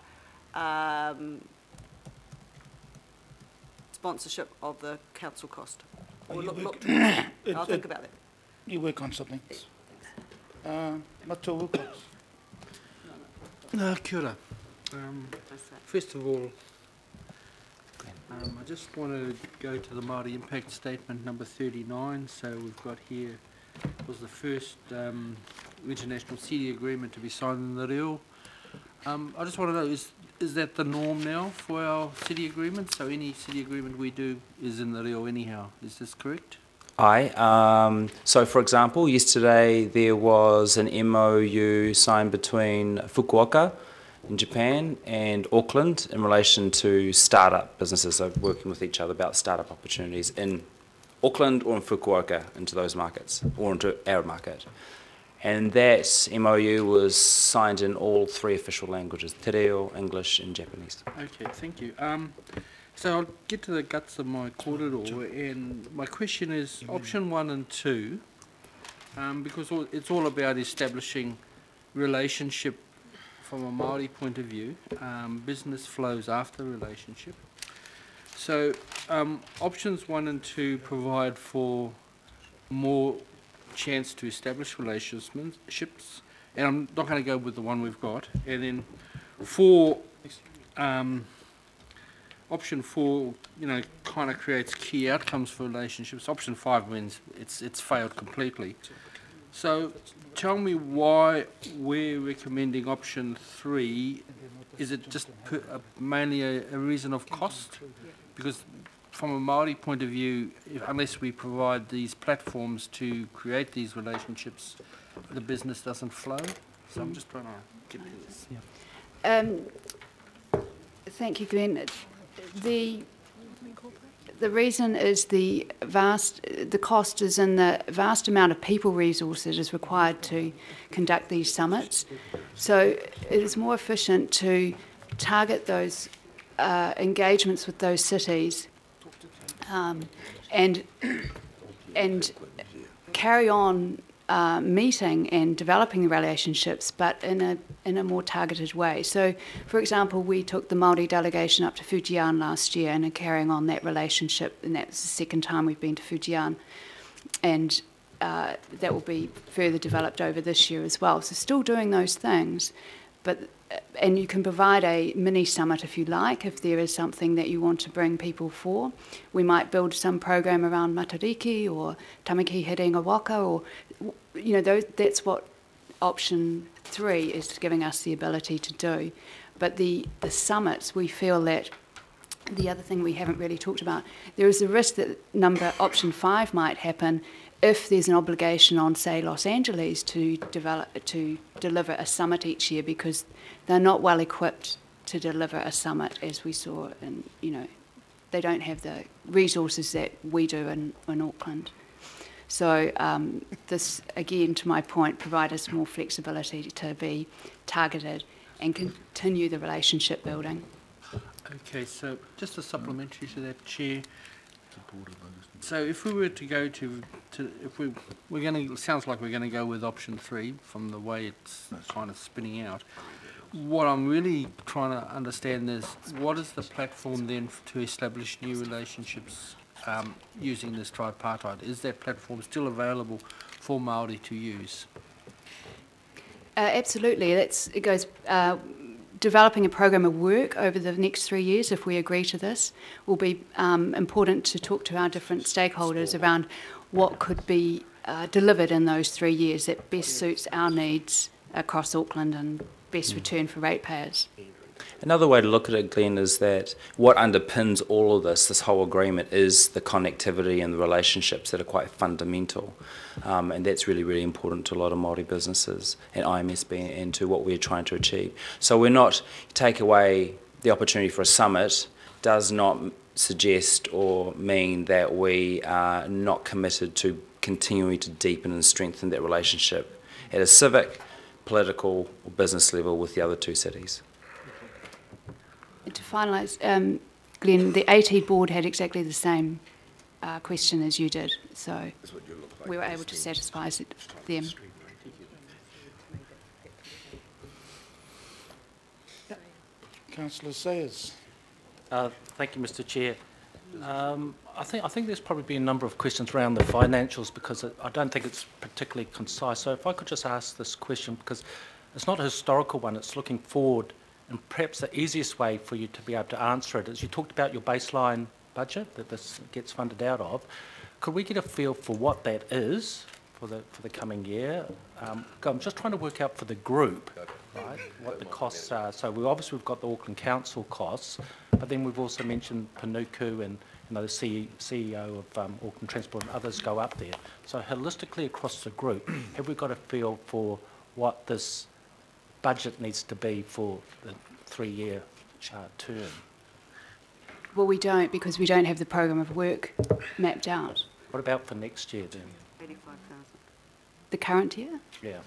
sponsorship of the council cost. Or look towards it. I'll think about that. You work on something. Matua Wilcox. Kia ora. First of all, I just want to go to the Māori Impact Statement number 39. So we've got here, was the first international city agreement to be signed in the reo. I just want to know, is that the norm now for our city agreements? So any city agreement we do is in the reo anyhow. Is this correct? Aye. So, for example, yesterday there was an MOU signed between Fukuoka in Japan and Auckland in relation to startup businesses, so working with each other about startup opportunities in Auckland or in Fukuoka into those markets, or into our market. And that MOU was signed in all 3 official languages, te reo, English and Japanese. Okay, thank you. So I'll get to the guts of my kōrero, and my question is option 1 and 2, because it's all about establishing relationship from a Māori point of view, business flows after relationship. So options 1 and 2 provide for more chance to establish relationships, and I'm not going to go with the one we've got. And then 4, option 4, kind of creates key outcomes for relationships. Option 5 means it's failed completely. So tell me why we're recommending option 3. Is it just mainly a reason of cost? Because from a Māori point of view, unless we provide these platforms to create these relationships, the business doesn't flow. So I'm just trying to get to this. Thank you, Glenn. The reason is the cost is in the vast amount of people resources is required to conduct these summits. So it is more efficient to target those engagements with those cities and carry on meeting and developing the relationships, but in a more targeted way. So, for example, we took the Māori delegation up to Fujian last year and are carrying on that relationship, and that's the second time we've been to Fujian, and that will be further developed over this year as well. So still doing those things, and you can provide a mini summit if you like, if there is something that you want to bring people for. We might build some program around Matariki or Tamaki Hirenga Waka, or that's what option 3 is giving us the ability to do. But the summits, we feel that the other thing we haven't really talked about, there is a risk that option 5 might happen if there's an obligation on, say, Los Angeles to deliver a summit each year, because they're not well equipped to deliver a summit, as we saw, and they don't have the resources that we do in Auckland. So this, again, to my point, provides us more flexibility to be targeted and continue the relationship building. Okay, so just a supplementary to that, Chair. So if we were to go we're going to, sounds like we're going to go with option 3 from the way it's kind of spinning out. What I'm really trying to understand is, what is the platform then to establish new relationships using this tripartite? Is that platform still available for Māori to use? Absolutely. It goes developing a program of work over the next 3 years, if we agree to this, will be important to talk to our different stakeholders around what could be delivered in those 3 years that best suits our needs across Auckland and best return for ratepayers. Another way to look at it, Glenn, is that what underpins all of this whole agreement, is the connectivity and the relationships that are quite fundamental. And that's really, really important to a lot of Māori businesses and IMSB and to what we're trying to achieve. So we're not take away the opportunity for a summit does not suggest or mean that we are not committed to continuing to deepen and strengthen that relationship at a civic, political or business level with the other two cities. And to finalise, Glenn, the AT board had exactly the same question as you did, so we were able to satisfy them. Councillor Sayers. Thank you, Mr. Chair. I think there's probably been a number of questions around the financials because I don't think it's particularly concise. So if I could just ask this question, because it's not a historical one, it's looking forward, and perhaps the easiest way for you to be able to answer it is you talked about your baseline budget that this gets funded out of. Could we get a feel for what that is for the coming year? I'm just trying to work out for the group, right, what the costs are. So we've got the Auckland Council costs, but then we've also mentioned Panuku and the CEO of Auckland Transport and others go up there. So holistically across the group, have we got a feel for what this budget needs to be for the 3-year term? Well, we don't, because we don't have the programme of work mapped out. What about for next year then? 85,000. The current year? Yeah.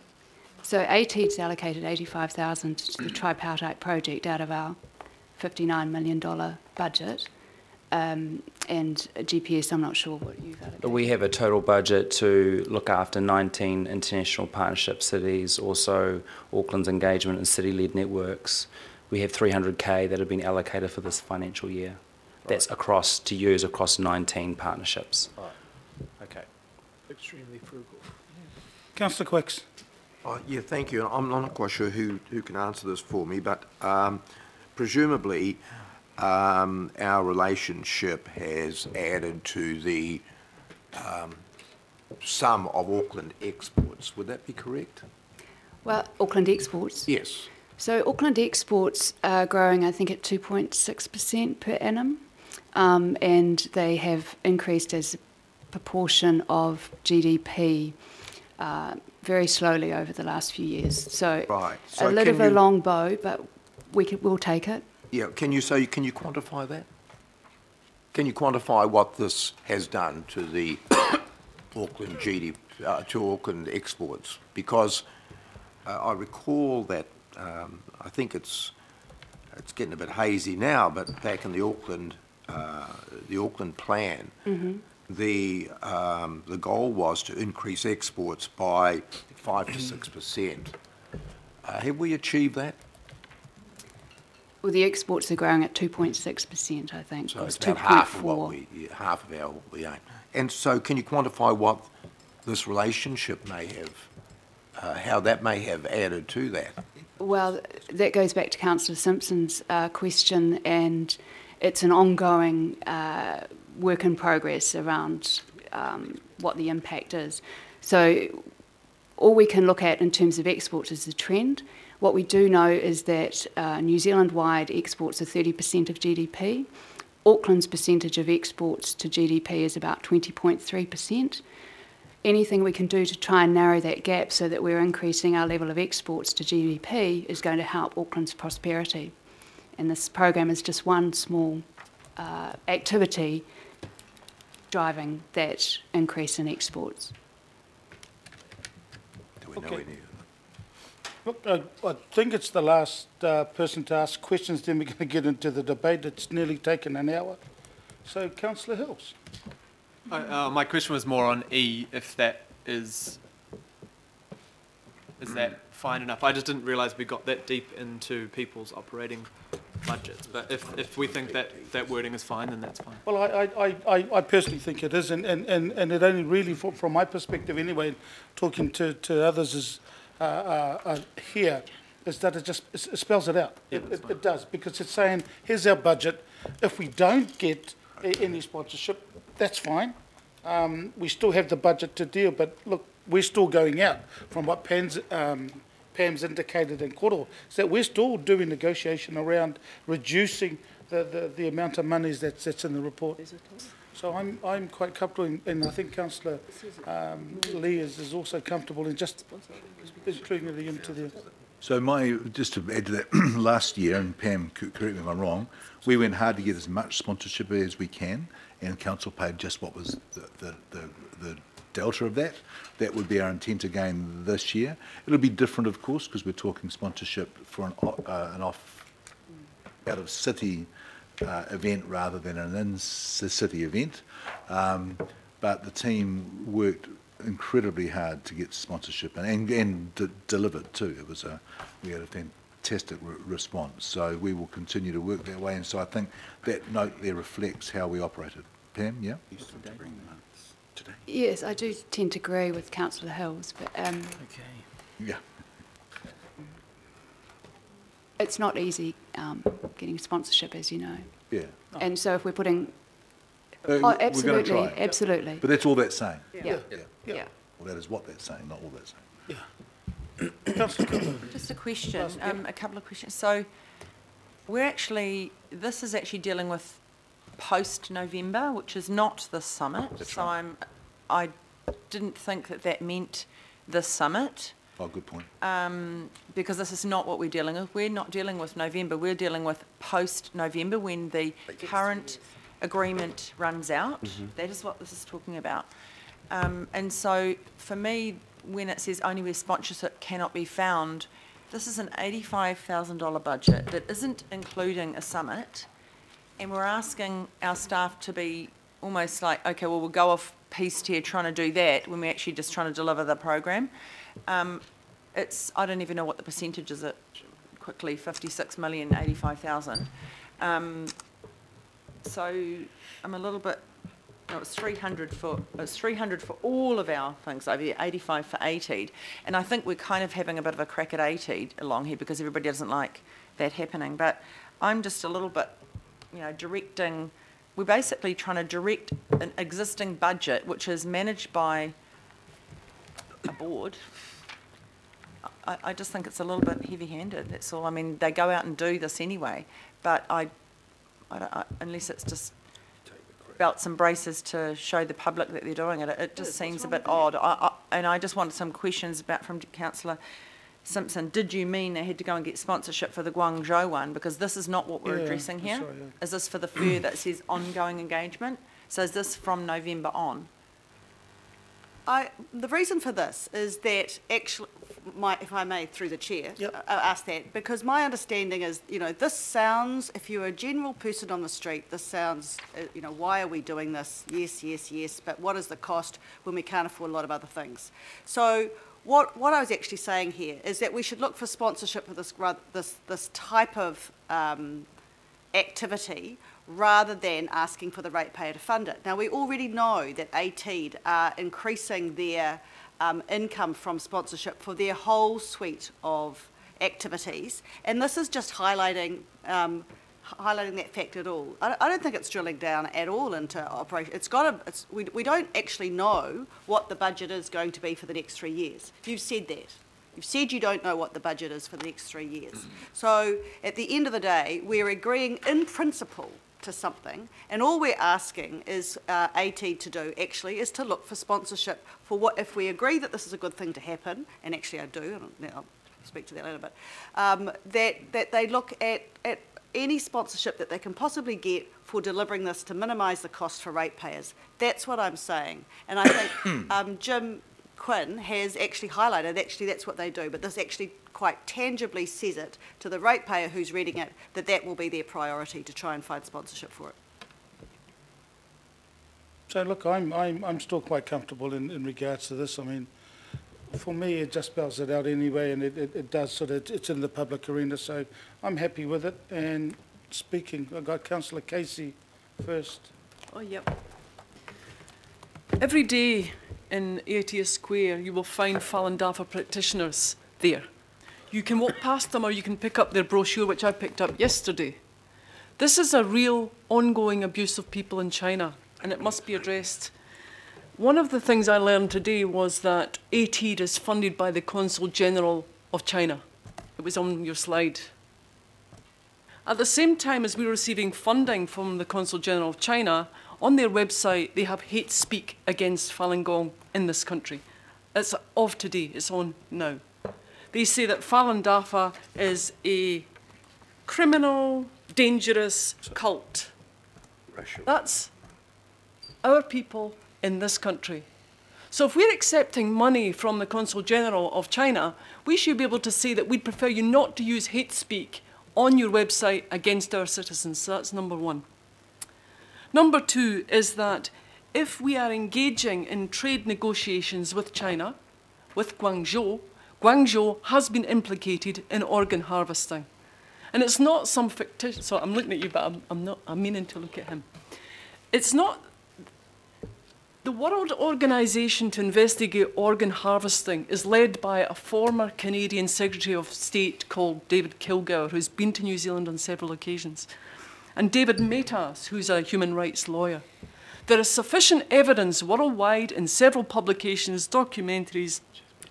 So AT's allocated 85,000 to the tripartite project out of our $59 million budget. And GPS, I'm not sure what you've allocated. We have a total budget to look after 19 international partnership cities, also Auckland's engagement in city-led networks. We have 300K that have been allocated for this financial year. That's across, to use across 19 partnerships. Right. Okay. Extremely frugal. Councillor Quicks. Yeah, thank you. I'm not quite sure who can answer this for me, but presumably our relationship has added to the sum of Auckland exports. Would that be correct? Well, Auckland exports? Yes. So Auckland exports are growing, I think, at 2.6% per annum, and they have increased as a proportion of GDP very slowly over the last few years. So, right. So a little bit of a long bow, but we'll take it. Yeah. Can you quantify that? Can you quantify what this has done to the Auckland GDP, to Auckland exports? Because I recall that I think it's getting a bit hazy now, but back in the Auckland plan, Mm-hmm. the goal was to increase exports by 5 to 6%. Have we achieved that? Well, the exports are growing at 2.6%, I think. So it's about half of what half of what we aim. And so, can you quantify what this relationship may have, how that may have added to that? Well, that goes back to Councillor Simpson's question, and it's an ongoing work in progress around what the impact is. So all we can look at in terms of exports is the trend. What we do know is that New Zealand-wide exports are 30% of GDP. Auckland's percentage of exports to GDP is about 20.3%. Anything we can do to try and narrow that gap so that we're increasing our level of exports to GDP is going to help Auckland's prosperity. And this program is just one small activity driving that increase in exports. Do we know any? Look, I think it's the last person to ask questions, then we're going to get into the debate. It's nearly taken an hour. So, Councillor Hills. My question was more on E, if that is that fine enough? I just didn't realise we got that deep into people's operating budgets. But if we think that wording is fine, then that's fine. Well, I personally think it is, and it only really, from my perspective anyway, talking to others is here, is that it spells it out. Yeah, it does, because it's saying, here's our budget. If we don't get any sponsorship, that's fine. We still have the budget to deal, but look, we're still going out from what Pam's indicated in Koro, is that we're still doing negotiation around reducing the amount of monies that's in the report. So I'm quite comfortable, and I think Councillor Lee is also comfortable in just including it into the... So just to add to that, last year, and Pam, correct me if I'm wrong, we went hard to get as much sponsorship as we can, and council paid just what was the delta of that. That would be our intent again this year. It'll be different, of course, because we're talking sponsorship for an out-of-city event rather than an in-city event. But the team worked incredibly hard to get sponsorship and delivered too. We had a fantastic response. So we will continue to work that way. And so I think that note there reflects how we operated. Pam, yeah? Yes, I do tend to agree with Councillor Hills, but yeah, it's not easy getting sponsorship, as you know. Yeah. And so if we're putting... we're absolutely, gonna try. absolutely. But that's all that's saying. Yeah. Well, that is what that's saying, not all that's saying. Just a question, a couple of questions. So this is actually dealing with post-November, which is not this summit. That's so right. I didn't think that meant this summit. Oh, good point. Because this is not what we're dealing with. We're not dealing with November. We're dealing with post-November when the current agreement runs out. That is what this is talking about. And so for me, when it says only where sponsorship cannot be found, this is an $85,000 budget that isn't including a summit. And we're asking our staff to be almost like, okay, well, we'll go off piste here trying to do that when we're actually just trying to deliver the program. I don't even know what the percentage is. Quickly, 56 million, 85,000. So I'm a little bit. No, it's 300 for all of our things over here, 85 for ATEED. And I think we're kind of having a bit of a crack at ATEED along here because everybody doesn't like that happening. But I'm just a little bit, directing. We're basically trying to direct an existing budget which is managed by a board. I just think it's a little bit heavy-handed, that's all. I mean, they go out and do this anyway, but unless it's just belts and braces to show the public that they're doing it, it just seems a bit odd. And I just wanted some questions from Councillor Simpson. Did you mean they had to go and get sponsorship for the Guangzhou one? Because this is not what we're addressing here. Sorry, Is this for the fair that says ongoing engagement? So is this from November on? The reason for this is that actually, if I may, through the chair, ask that, because my understanding is, this sounds, if you're a general person on the street, this sounds, why are we doing this? Yes, yes, yes, but what is the cost when we can't afford a lot of other things? So what I was actually saying here is that we should look for sponsorship for this type of activity rather than asking for the ratepayer to fund it. Now, we already know that ATEED are increasing their income from sponsorship for their whole suite of activities, and this is just highlighting that fact at all. I don't think it's drilling down at all into operation. We don't actually know what the budget is going to be for the next 3 years. You've said that. You've said you don't know what the budget is for the next 3 years. So at the end of the day, we're agreeing in principle to something, and all we're asking is ATEED to do actually is to look for sponsorship for what, if we agree that this is a good thing to happen, and actually I do, and I'll speak to that later, but that they look at any sponsorship that they can possibly get for delivering this to minimise the cost for ratepayers. That's what I'm saying, and I think Jim Quinn has actually highlighted that's what they do, but this actually quite tangibly says it to the ratepayer who's reading it, that will be their priority to try and find sponsorship for it. So look, I'm still quite comfortable in regards to this. I mean, for me, it just spells it out anyway, and it does sort of, it's in the public arena, so I'm happy with it. And speaking, I've got Councillor Casey first. Oh, yep. Every day in Aotea Square, you will find Fallendafa practitioners there. You can walk past them or you can pick up their brochure, which I picked up yesterday. This is a real ongoing abuse of people in China, and it must be addressed. One of the things I learned today was that ATEED is funded by the Consul General of China. It was on your slide. At the same time as we're receiving funding from the Consul General of China, on their website they have hate speak against Falun Gong in this country. It's of today, it's on now. They say that Falun Dafa is a criminal, dangerous cult. That's our people in this country. So if we're accepting money from the Consul General of China, we should be able to say that we'd prefer you not to use hate speak on your website against our citizens. So that's number one. Number two is that if we are engaging in trade negotiations with China, with Guangzhou, Guangzhou has been implicated in organ harvesting. And it's not some fictitious, so I'm looking at you, but I'm meaning to look at him. It's not, the World Organization to Investigate Organ Harvesting is led by a former Canadian Secretary of State called David Kilgour, who's been to New Zealand on several occasions, and David Metas, who's a human rights lawyer. There is sufficient evidence worldwide in several publications, documentaries,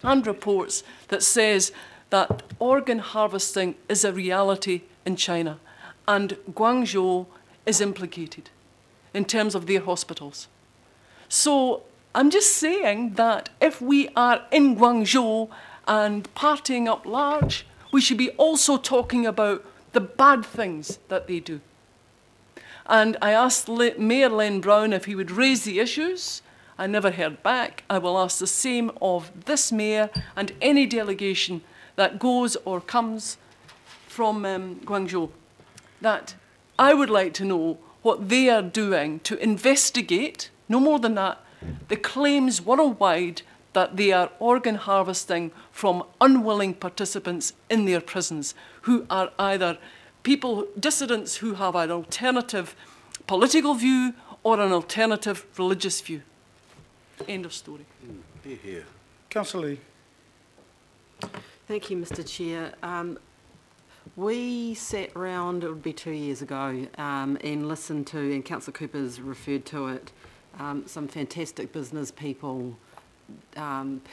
and reports that says that organ harvesting is a reality in China, and Guangzhou is implicated in terms of their hospitals. So I'm just saying that if we are in Guangzhou and partying up large, we should be also talking about the bad things that they do. And I asked Mayor Len Brown if he would raise the issues. I never heard back. I will ask the same of this mayor and any delegation that goes or comes from Guangzhou, that I would like to know what they are doing to investigate, no more than that, the claims worldwide that they are organ harvesting from unwilling participants in their prisons, who are either people, dissidents who have an alternative political view or an alternative religious view. End of story. Here. Councillor Lee. Thank you, Mr. Chair. We sat round, it would be 2 years ago, and listened to, and Councillor Cooper's referred to it, some fantastic business people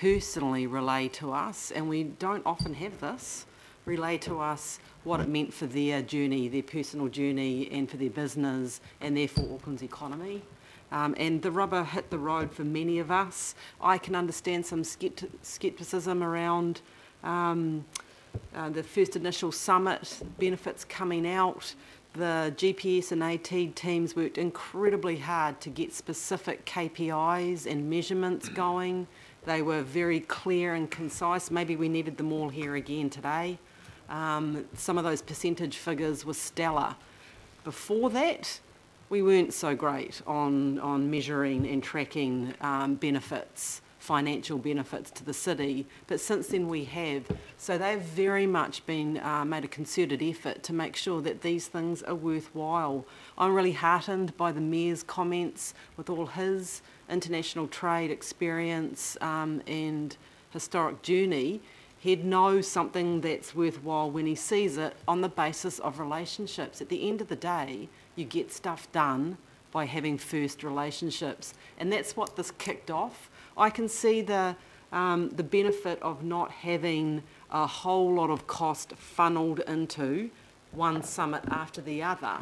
personally relay to us, and we don't often have this, relay to us what it meant for their journey, their personal journey, and for their business, and therefore Auckland's economy. And the rubber hit the road for many of us. I can understand some scepticism around the first initial summit, benefits coming out. The GPS and AT teams worked incredibly hard to get specific KPIs and measurements going. They were very clear and concise. Maybe we needed them all here again today. Some of those percentage figures were stellar. Before that, we weren't so great on measuring and tracking benefits, financial benefits to the city, but since then we have. So they've very much been made a concerted effort to make sure that these things are worthwhile. I'm really heartened by the Mayor's comments with all his international trade experience and historic journey. He'd know something that's worthwhile when he sees it on the basis of relationships. At the end of the day, you get stuff done by having first relationships, and that's what this kicked off. I can see the benefit of not having a whole lot of cost funneled into one summit after the other.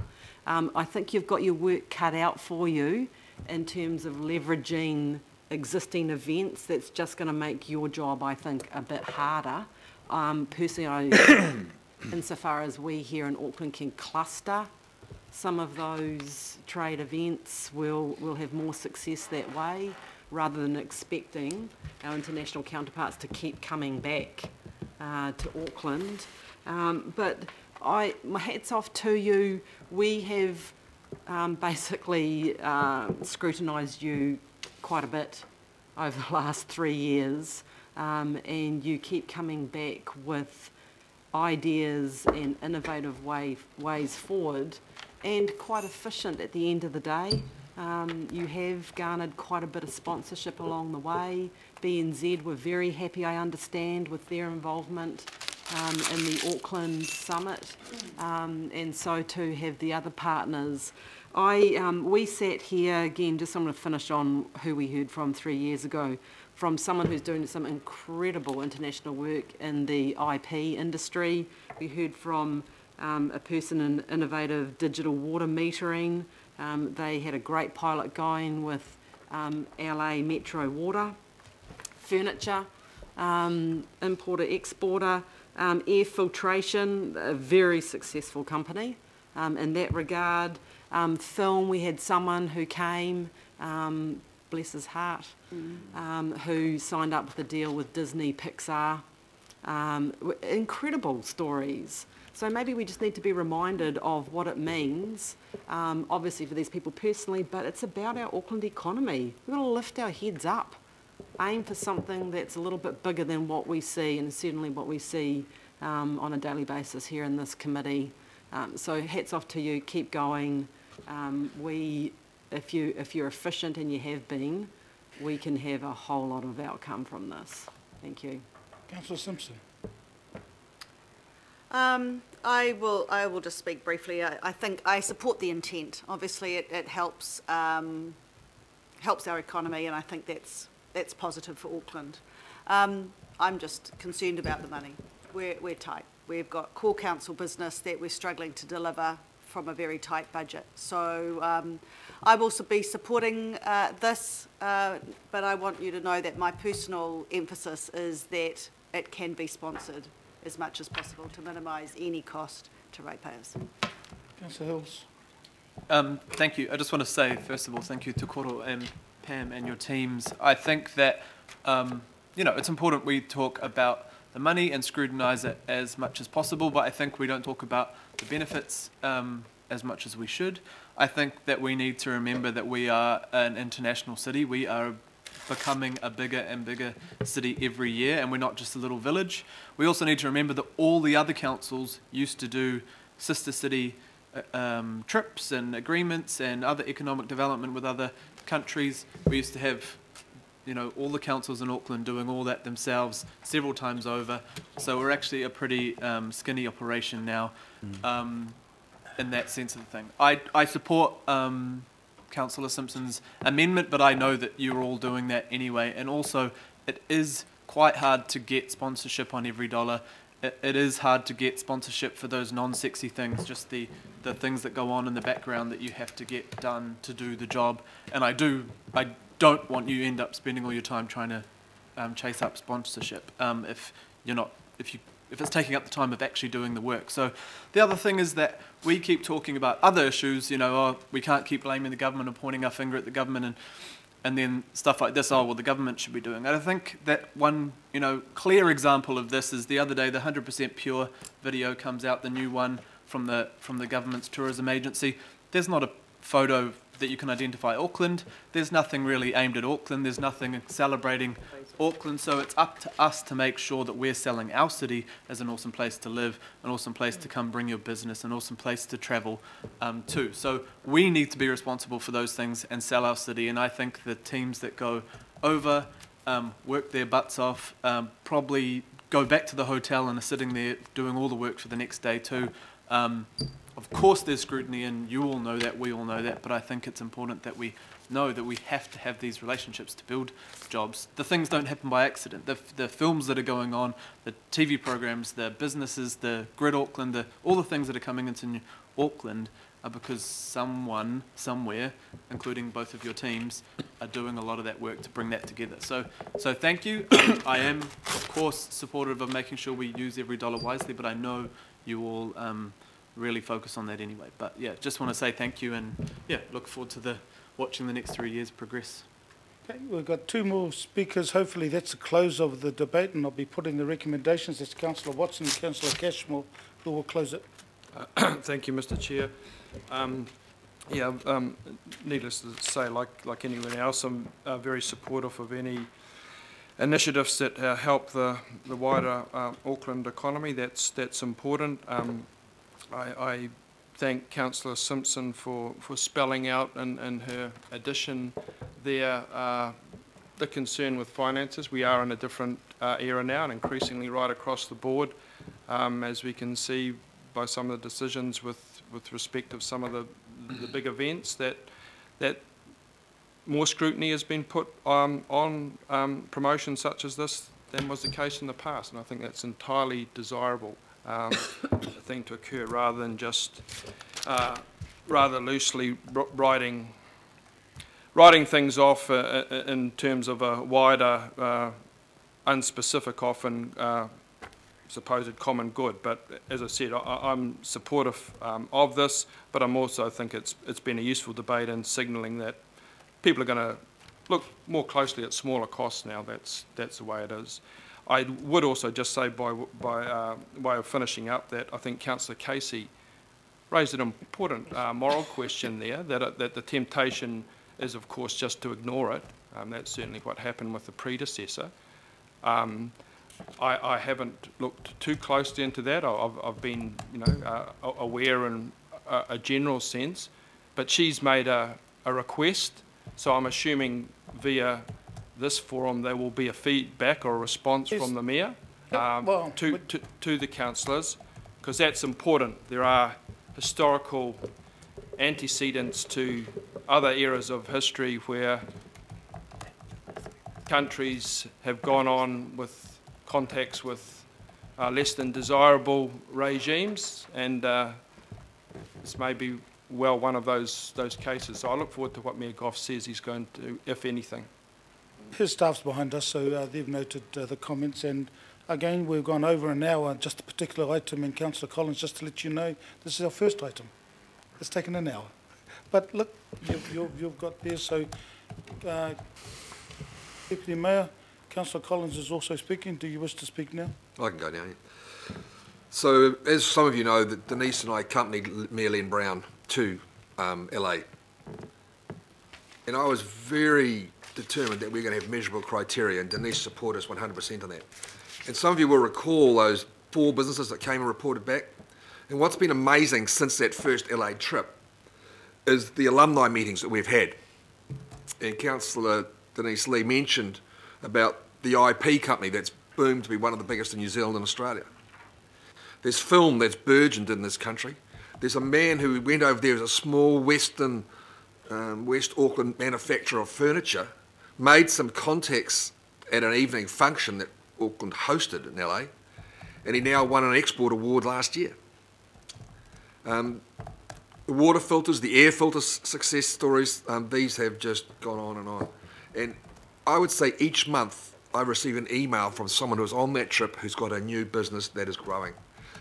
I think you've got your work cut out for you in terms of leveraging existing events. That's just going to make your job, I think, a bit harder. Personally, insofar as we here in Auckland can cluster some of those trade events, we'll have more success that way, rather than expecting our international counterparts to keep coming back to Auckland. But my hat's off to you. We have basically scrutinised you quite a bit over the last 3 years, and you keep coming back with ideas and innovative ways forward, and quite efficient at the end of the day. You have garnered quite a bit of sponsorship along the way. BNZ were very happy, I understand, with their involvement in the Auckland Summit, and so too have the other partners. We sat here, again, just I'm going to finish on who we heard from 3 years ago, from someone who's doing some incredible international work in the IP industry. We heard from a person in innovative digital water metering. They had a great pilot going with LA Metro Water. Furniture, importer-exporter, air filtration, a very successful company in that regard. Film, we had someone who came, bless his heart, who signed up with a deal with Disney, Pixar. Incredible stories. So maybe we just need to be reminded of what it means, obviously for these people personally, but it's about our Auckland economy. We've got to lift our heads up, aim for something that's a little bit bigger than what we see, and certainly what we see on a daily basis here in this committee. So hats off to you, keep going. If you're efficient, and you have been, we can have a whole lot of outcome from this. Thank you. Councillor Simpson. I will just speak briefly. I think I support the intent. Obviously, it helps helps our economy, and I think that's positive for Auckland. I'm just concerned about the money. We're tight. We've got core council business that we're struggling to deliver from a very tight budget. So I will also be supporting this, but I want you to know that my personal emphasis is that it can be sponsored as much as possible to minimise any cost to ratepayers. Councillor Hills. Thank you. I just want to say, first of all, thank you to Koro and Pam and your teams. I think that, it's important we talk about the money and scrutinise it as much as possible, but I think we don't talk about the benefits as much as we should. I think that we need to remember that we are an international city. We are becoming a bigger and bigger city every year, and we're not just a little village. We also need to remember that all the other councils used to do sister city trips and agreements and other economic development with other countries. We used to have all the councils in Auckland doing all that themselves several times over. So we're actually a pretty skinny operation now in that sense of the thing. I support Councillor Simpson's amendment, but I know that you're all doing that anyway. And also, it is quite hard to get sponsorship on every dollar. It is hard to get sponsorship for those non-sexy things, just the things that go on in the background that you have to get done to do the job. And I don't want you end up spending all your time trying to chase up sponsorship if it's taking up the time of actually doing the work. So the other thing is that we keep talking about other issues, we can't keep blaming the government and pointing our finger at the government and then stuff like this, the government should be doing. And I think that one, clear example of this is the other day, the 100% Pure video comes out, the new one from the government's tourism agency. There's not a photo that you can identify Auckland. There's nothing really aimed at Auckland. There's nothing celebrating Auckland. So it's up to us to make sure that we're selling our city as an awesome place to live, an awesome place to come bring your business, an awesome place to travel to. So we need to be responsible for those things and sell our city. And I think the teams that go over, work their butts off, probably go back to the hotel and are sitting there doing all the work for the next day too. Of course there's scrutiny, and you all know that, we all know that, but I think it's important that we know that we have to have these relationships to build jobs. The things don't happen by accident. The films that are going on, the TV programs, the businesses, the Grid Auckland, all the things that are coming into Auckland are because someone, somewhere, including both of your teams, are doing a lot of that work to bring that together. So thank you. I am, of course, supportive of making sure we use every dollar wisely, but I know you all really focus on that anyway. But yeah, just want to say thank you, and yeah, look forward to watching the next 3 years progress. Okay, we've got two more speakers. Hopefully that's the close of the debate, and I'll be putting the recommendations. That's Councillor Watson and Councillor Cashmore who will close it. Thank you, Mr. Chair. Needless to say, like anyone else, I'm very supportive of any initiatives that help the wider Auckland economy. That's important. I thank Councillor Simpson for spelling out in her addition there the concern with finances. We are in a different era now, and increasingly right across the board, as we can see by some of the decisions with respect of some of the big events, that more scrutiny has been put on promotions such as this than was the case in the past, and I think that's entirely desirable thing to occur, rather than just rather loosely writing things off in terms of a wider unspecific often supposed common good. But as I said, I'm supportive of this, but I'm also think it's been a useful debate in signalling that people are going to look more closely at smaller costs now. That's the way it is. I would also just say by way of finishing up that I think Councillor Casey raised an important moral question there, that the temptation is of course just to ignore it. That's certainly what happened with the predecessor. I haven't looked too closely into that. I've been, aware in a general sense, but she's made a request, so I'm assuming via this forum there will be a feedback or a response from the Mayor to the councillors, because that's important. There are historical antecedents to other eras of history where countries have gone on with contacts with less than desirable regimes, and this may be one of those cases. So I look forward to what Mayor Goff says he's going to do, if anything. His staff's behind us, so they've noted the comments, and again we've gone over an hour just a particular item, and Councillor Collins, just to let you know, this is our first item. It's taken an hour. But look, you've got there, so Deputy Mayor, Councillor Collins is also speaking. Do you wish to speak now? I can go now. Yeah. So, as some of you know, that Denise and I accompanied Mayor Len Brown to LA. And I was very determined that we're going to have measurable criteria, and Denise supported us 100% on that. And some of you will recall those 4 businesses that came and reported back. And what's been amazing since that first LA trip is the alumni meetings that we've had. And Councillor Denise Lee mentioned about the IP company that's boomed to be one of the biggest in New Zealand and Australia. There's film that's burgeoned in this country. There's a man who went over there as a small West Auckland manufacturer of furniture, made some contacts at an evening function that Auckland hosted in LA, and he now won an export award last year. The water filters, the air filters success stories, these have just gone on and on. And I would say each month I receive an email from someone who's on that trip who's got a new business that is growing.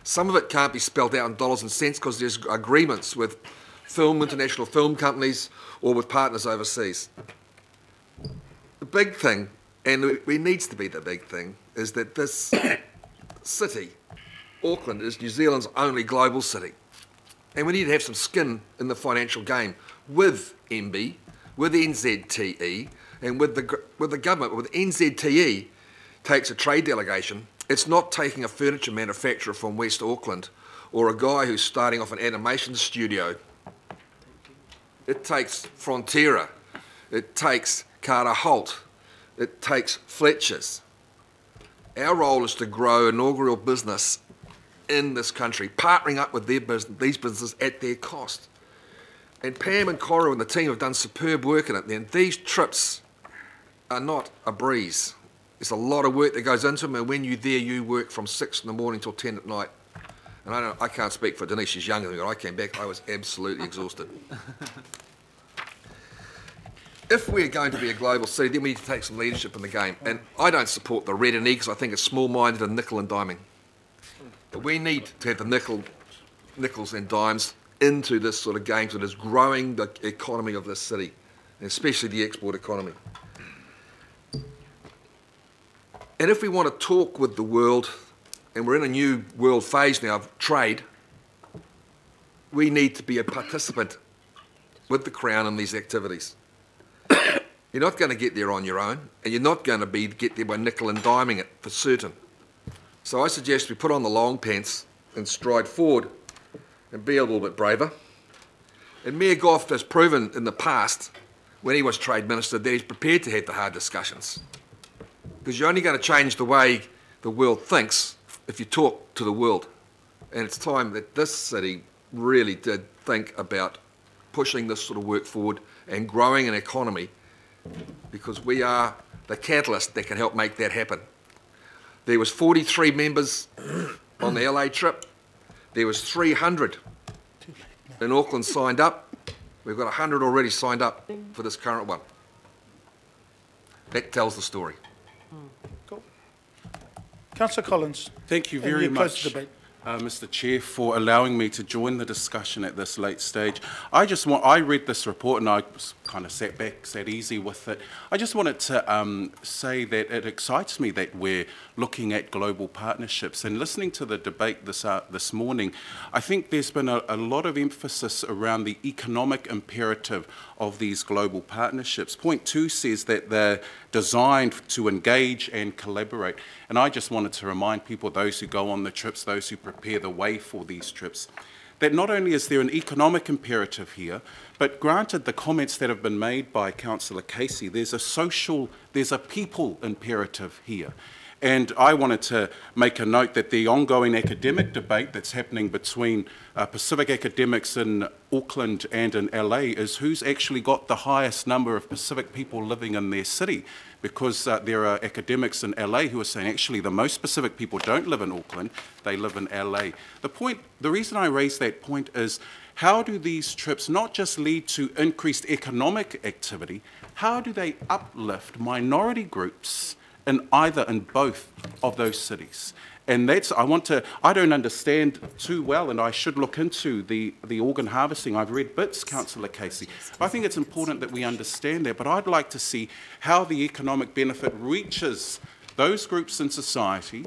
Some of it can't be spelled out in dollars and cents because there's agreements with international film companies or with partners overseas. The big thing, and it needs to be the big thing, is that this city, Auckland, is New Zealand's only global city. And we need to have some skin in the financial game with MB, with NZTE, and with the government. With NZTE takes a trade delegation, it's not taking a furniture manufacturer from West Auckland or a guy who's starting off an animation studio. It takes Frontiera, it takes Carter Holt, it takes Fletcher's. Our role is to grow inaugural business in this country, partnering up with these businesses at their cost. And Pam and Cora and the team have done superb work in it. And these trips are not a breeze. There's a lot of work that goes into them, and when you're there, you work from 6 in the morning till 10 at night. And I can't speak for Denise, she's younger than me, but I came back, I was absolutely exhausted. If we're going to be a global city, then we need to take some leadership in the game. And I don't support the red and E because I think it's small-minded and nickel and diming. But we need to have the nickels and dimes into this sort of game that is growing the economy of this city, and especially the export economy. And if we want to talk with the world, and we're in a new world phase now of trade, we need to be a participant with the Crown in these activities. You're not going to get there on your own, and you're not going to get there by nickel and diming it for certain. So I suggest we put on the long pants and stride forward and be a little bit braver. And Mayor Goff has proven in the past, when he was Trade Minister, that he's prepared to have the hard discussions. Because you're only going to change the way the world thinks if you talk to the world. And it's time that this city really did think about pushing this sort of work forward and growing an economy, because we are the catalyst that can help make that happen. There was 43 members on the LA trip. There was 300 in Auckland signed up. We've got 100 already signed up for this current one. That tells the story. Cool. Councillor Collins. Thank you and very close much, the debate. Mr. Chair, for allowing me to join the discussion at this late stage. I read this report and I kind of sat back, sat easy with it. I just wanted to say that it excites me that we're looking at global partnerships. And listening to the debate this morning, I think there's been a lot of emphasis around the economic imperative of these global partnerships. Point 2 says that they're designed to engage and collaborate. And I just wanted to remind people, those who go on the trips, those who prepare the way for these trips, that not only is there an economic imperative here, but granted the comments that have been made by Councillor Casey, there's a people imperative here. And I wanted to make a note that the ongoing academic debate that's happening between Pacific academics in Auckland and in LA is who's actually got the highest number of Pacific people living in their city, because there are academics in LA who are saying actually the most Pacific people don't live in Auckland, they live in LA. The reason I raise that point is, how do these trips not just lead to increased economic activity, how do they uplift minority groups in both of those cities? And I don't understand too well, and I should look into the organ harvesting. I've read bits, Councillor Casey. I think it's important that we understand that, but I'd like to see how the economic benefit reaches those groups in society,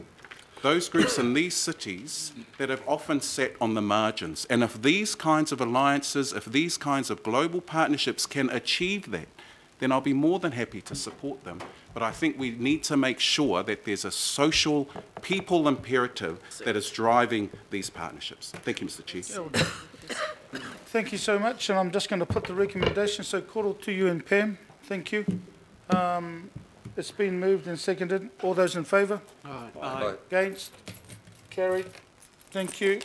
those groups in these cities that have often sat on the margins. And if these kinds of alliances, if these kinds of global partnerships can achieve that, then I'll be more than happy to support them. But I think we need to make sure that there's a social, people imperative that is driving these partnerships. Thank you, Mr. Chair. Thank you so much, and I'm just going to put the recommendation. So, call to you and Pam. Thank you. It's been moved and seconded. All those in favour? Aye. Against? Carried. Thank you.